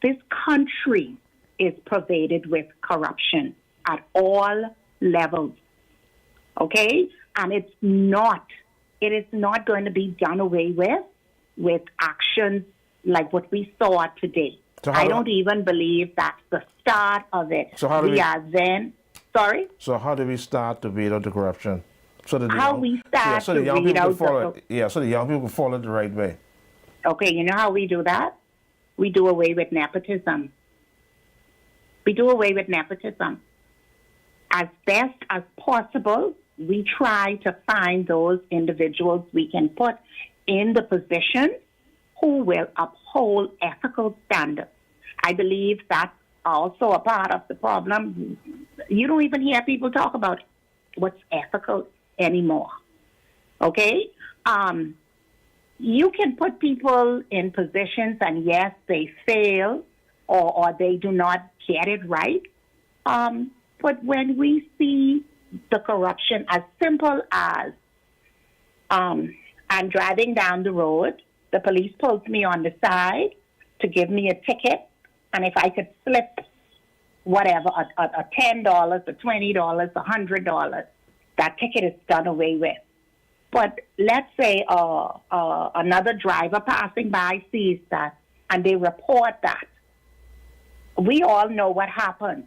This country is pervaded with corruption at all levels. Okay? And it is not going to be done away with actions like what we saw today. So I don't even believe that's the start of it. So how do we are then, sorry? So how do we start to weed out the corruption? So that How we start so the to young weed people out can follow it. So the young people can follow it the right way. Okay, you know how we do that? We do away with nepotism. We do away with nepotism. As best as possible, we try to find those individuals we can put in the position who will uphold ethical standards. I believe that's also a part of the problem. You don't even hear people talk about what's ethical anymore. Okay? You can put people in positions and yes, they fail or they do not get it right. But when we see the corruption as simple as I'm driving down the road, the police pulls me on the side to give me a ticket, and if I could slip whatever, a $10, a $20, a $100, that ticket is done away with. But let's say another driver passing by sees that, and they report that. We all know what happened.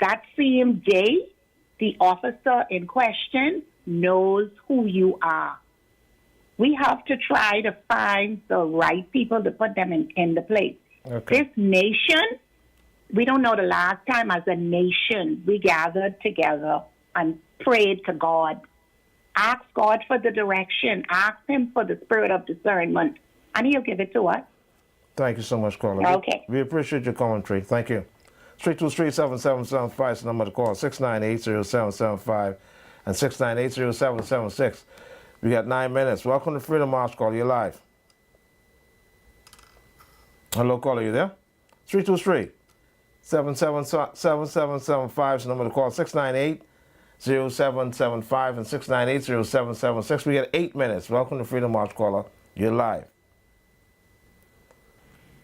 That same day, the officer in question knows who you are. We have to try to find the right people to put them in the place. Okay. This nation, we don't know the last time as a nation we gathered together and prayed to God. Ask God for the direction. Ask Him for the spirit of discernment, and He'll give it to us. Thank you so much, caller. Okay. We appreciate your commentary. Thank you. 323-7775 is the number to call. 698-0775 and 698-0776. We got 9 minutes. Welcome to Freedom March Call. You're live. Hello, caller. You there? 323-7775 is the number to call. 698-0775 and 698-0776. We got 8 minutes. Welcome to Freedom March Caller. You're live.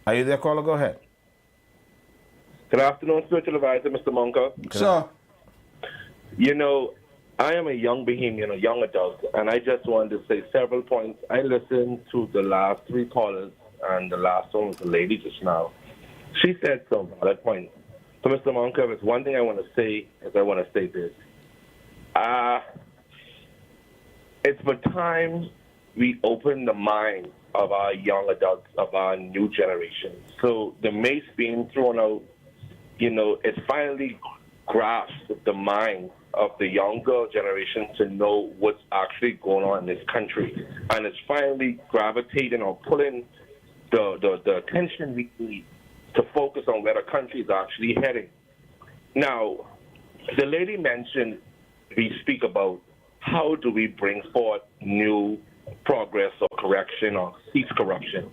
Are you there, caller? Go ahead. Good afternoon, Spiritual Advisor, Mr. Monka. Sure. You know, I am a young Bahamian, a young adult, and I just wanted to say several points. I listened to the last 3 callers, and the last one was a lady just now. She said some valid points. So, Mr. Monka, there's one thing I want to say, is I want to say this. It's for time we open the mind of our young adults, of our new generation. So the mace being thrown out, you know, it finally grasped the mind of the younger generation to know what's actually going on in this country. And it's finally gravitating or pulling the attention we need to focus on where the country is actually heading. Now, the lady mentioned we speak about how do we bring forth new progress or correction or cease corruption.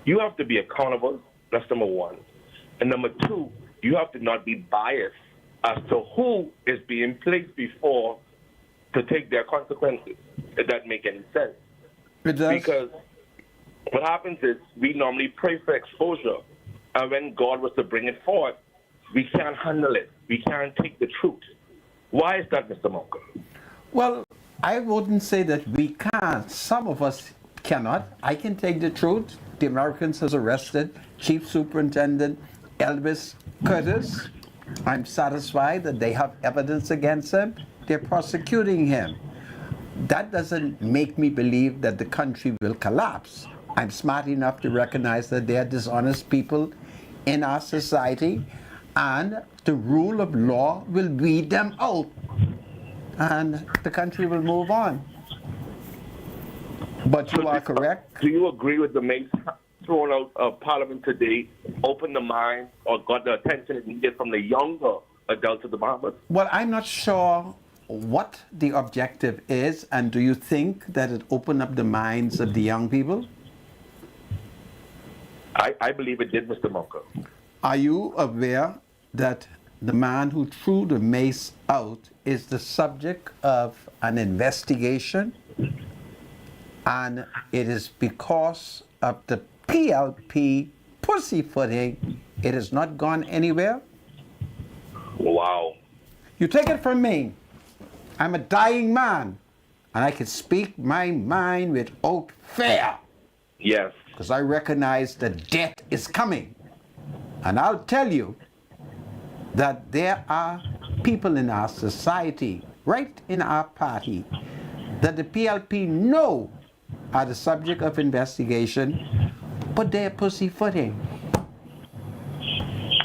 You have to be accountable, that's number one. And number two, you have to not be biased as to who is being placed before to take their consequences, if that make any sense. It does. Because what happens is we normally pray for exposure, and when God was to bring it forth, we can't handle it. We can't take the truth. Why is that, Mr. Monk? Well, I wouldn't say that we can't. Some of us cannot. I can take the truth. The Americans has arrested Chief Superintendent Elvis Curtis. I'm satisfied that they have evidence against him. They're prosecuting him. That doesn't make me believe that the country will collapse. I'm smart enough to recognize that there are dishonest people in our society, and the rule of law will weed them out, and the country will move on. But you are correct. Do you agree with the mace thrown out of Parliament today, opened the mind or got the attention it needed from the younger adults of the Bahamas? Well, I'm not sure what the objective is, and do you think that it opened up the minds of the young people? I believe it did, Mr. Monk. Are you aware that the man who threw the mace out is the subject of an investigation, and it is because of the PLP pussyfooting it has not gone anywhere? Wow. You take it from me, I'm a dying man, and I can speak my mind without fear. Yes. Because I recognize that death is coming. And I'll tell you that there are people in our society, right in our party, that the PLP know are the subject of investigation, but they're pussyfooting.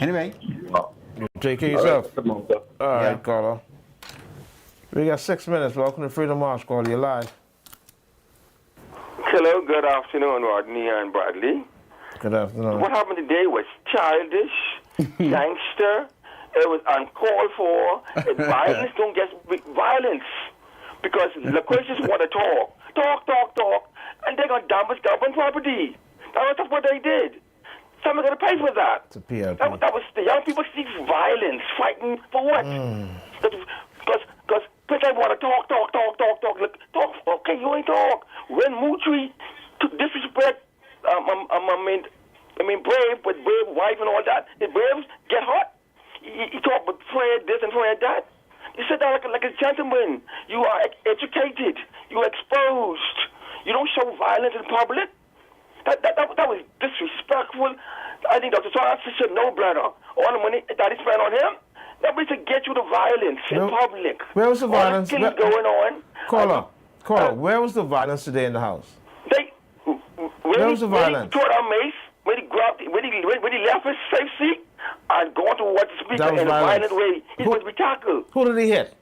Anyway. You take care of yourself. All right, caller. We got 6 minutes. Welcome to Freedom March, caller. You're live. Hello, good afternoon, Rodney and Bradley. Good afternoon. What happened today was childish, gangster. It was uncalled for. Violence don't get violence because loquacious want to talk, and they're going to damage government property. That's what they did. Someone's going to pay for that. It's a PLP. That was the young people see violence, fighting for what? Because people want to talk. Talk. Okay, you ain't talk. When Moutry disrespect, Brave, with Brave wife and all that, the Braves get hot. He talk with Fred this and Fred that. You sit down like a gentleman. You are educated. You are exposed. You don't show violence in public. That was disrespectful. I think Dr. Swanson should know better. All the money that he spent on him, that was to get you the violence in public. Where was the violence? All the killing going on. Caller, where was the violence today in the house? Where was the violence? When he tore down Mace, when he left his safe seat and going towards the speaker in a violent way, he was to be tackled. Who did he hit?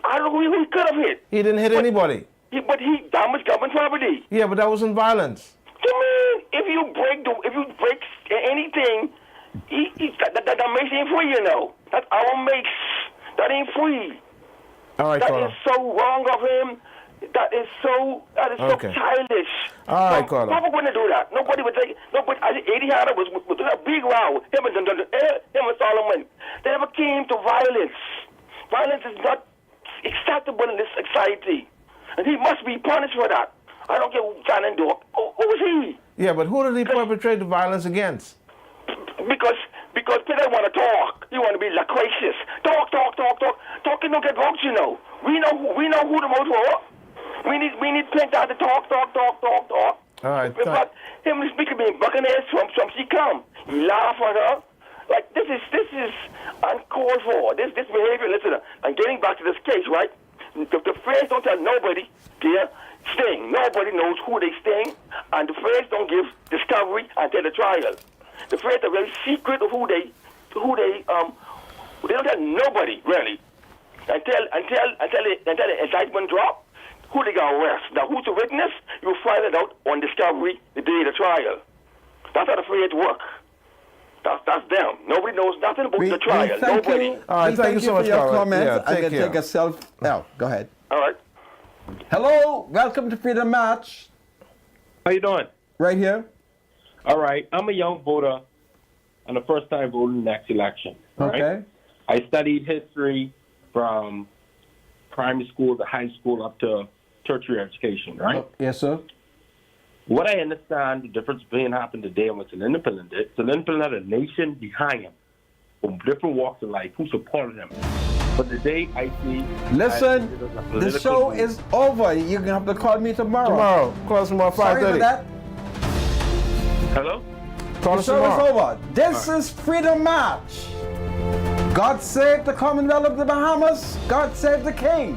I don't know who he could have hit. He didn't hit anybody. But he damaged government property. Yeah, but that wasn't violence. You mean if you break anything, that Mace ain't free, you know. That's our Mace. That ain't free. All right, That is so wrong of him. That is so childish. All right, caller. Papa wouldn't do that. Nobody would take. Nobody. Eddie Hatter was a big row. Him and Solomon. They never came to violence. Violence is not acceptable in this society, and he must be punished for that. I don't care who Shannon do. Who was he? Yeah, but who did he perpetrate the violence against? Because people want to talk. You want to be loquacious. Talk. Talking don't get votes, you know. We know who the vote for. We need Penta to talk. All right. But him and the speaker being Buccaneers from she come. He laugh at her. Like this is uncalled for. This behavior. Listen, I'm getting back to this case, right? The feds don't tell nobody their sting. Nobody knows who they sting, and the feds don't give discovery until the trial. The feds are very secret of who they don't tell nobody really until the indictment drop. Who they got arrest. Now who's the witness? You find it out on discovery the day of the trial. That's how the feds work. That's them. Nobody knows nothing about the trial. Thank Nobody. you. All right, We thank you so for much, your Carl. comments. Yeah, I'm take going to care. take a self. Oh, go ahead. All right. Hello, welcome to Freedom March. How you doing? Right here. All right. I'm a young voter and the first time voting in the next election. all right? Okay. I studied history from primary school to high school up to tertiary education, right? Yes, sir. What I understand the difference between happened today and what an independent did, an independent had a nation behind him from different walks of life who supported him. But today I see... Listen, the show is over. You're going to have to call me tomorrow. Tomorrow. Call us tomorrow, 5:30. Sorry for that. Hello? Call The us show is tomorrow. over. This is Freedom March. God save the Commonwealth of the Bahamas. God save the King.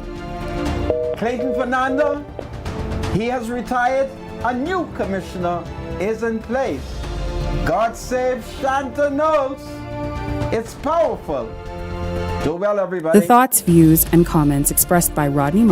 Clayton Fernando, he has retired. A new commissioner is in place. God save Shanta Knowles. It's powerful. Do well, everybody. The thoughts, views, and comments expressed by Rodney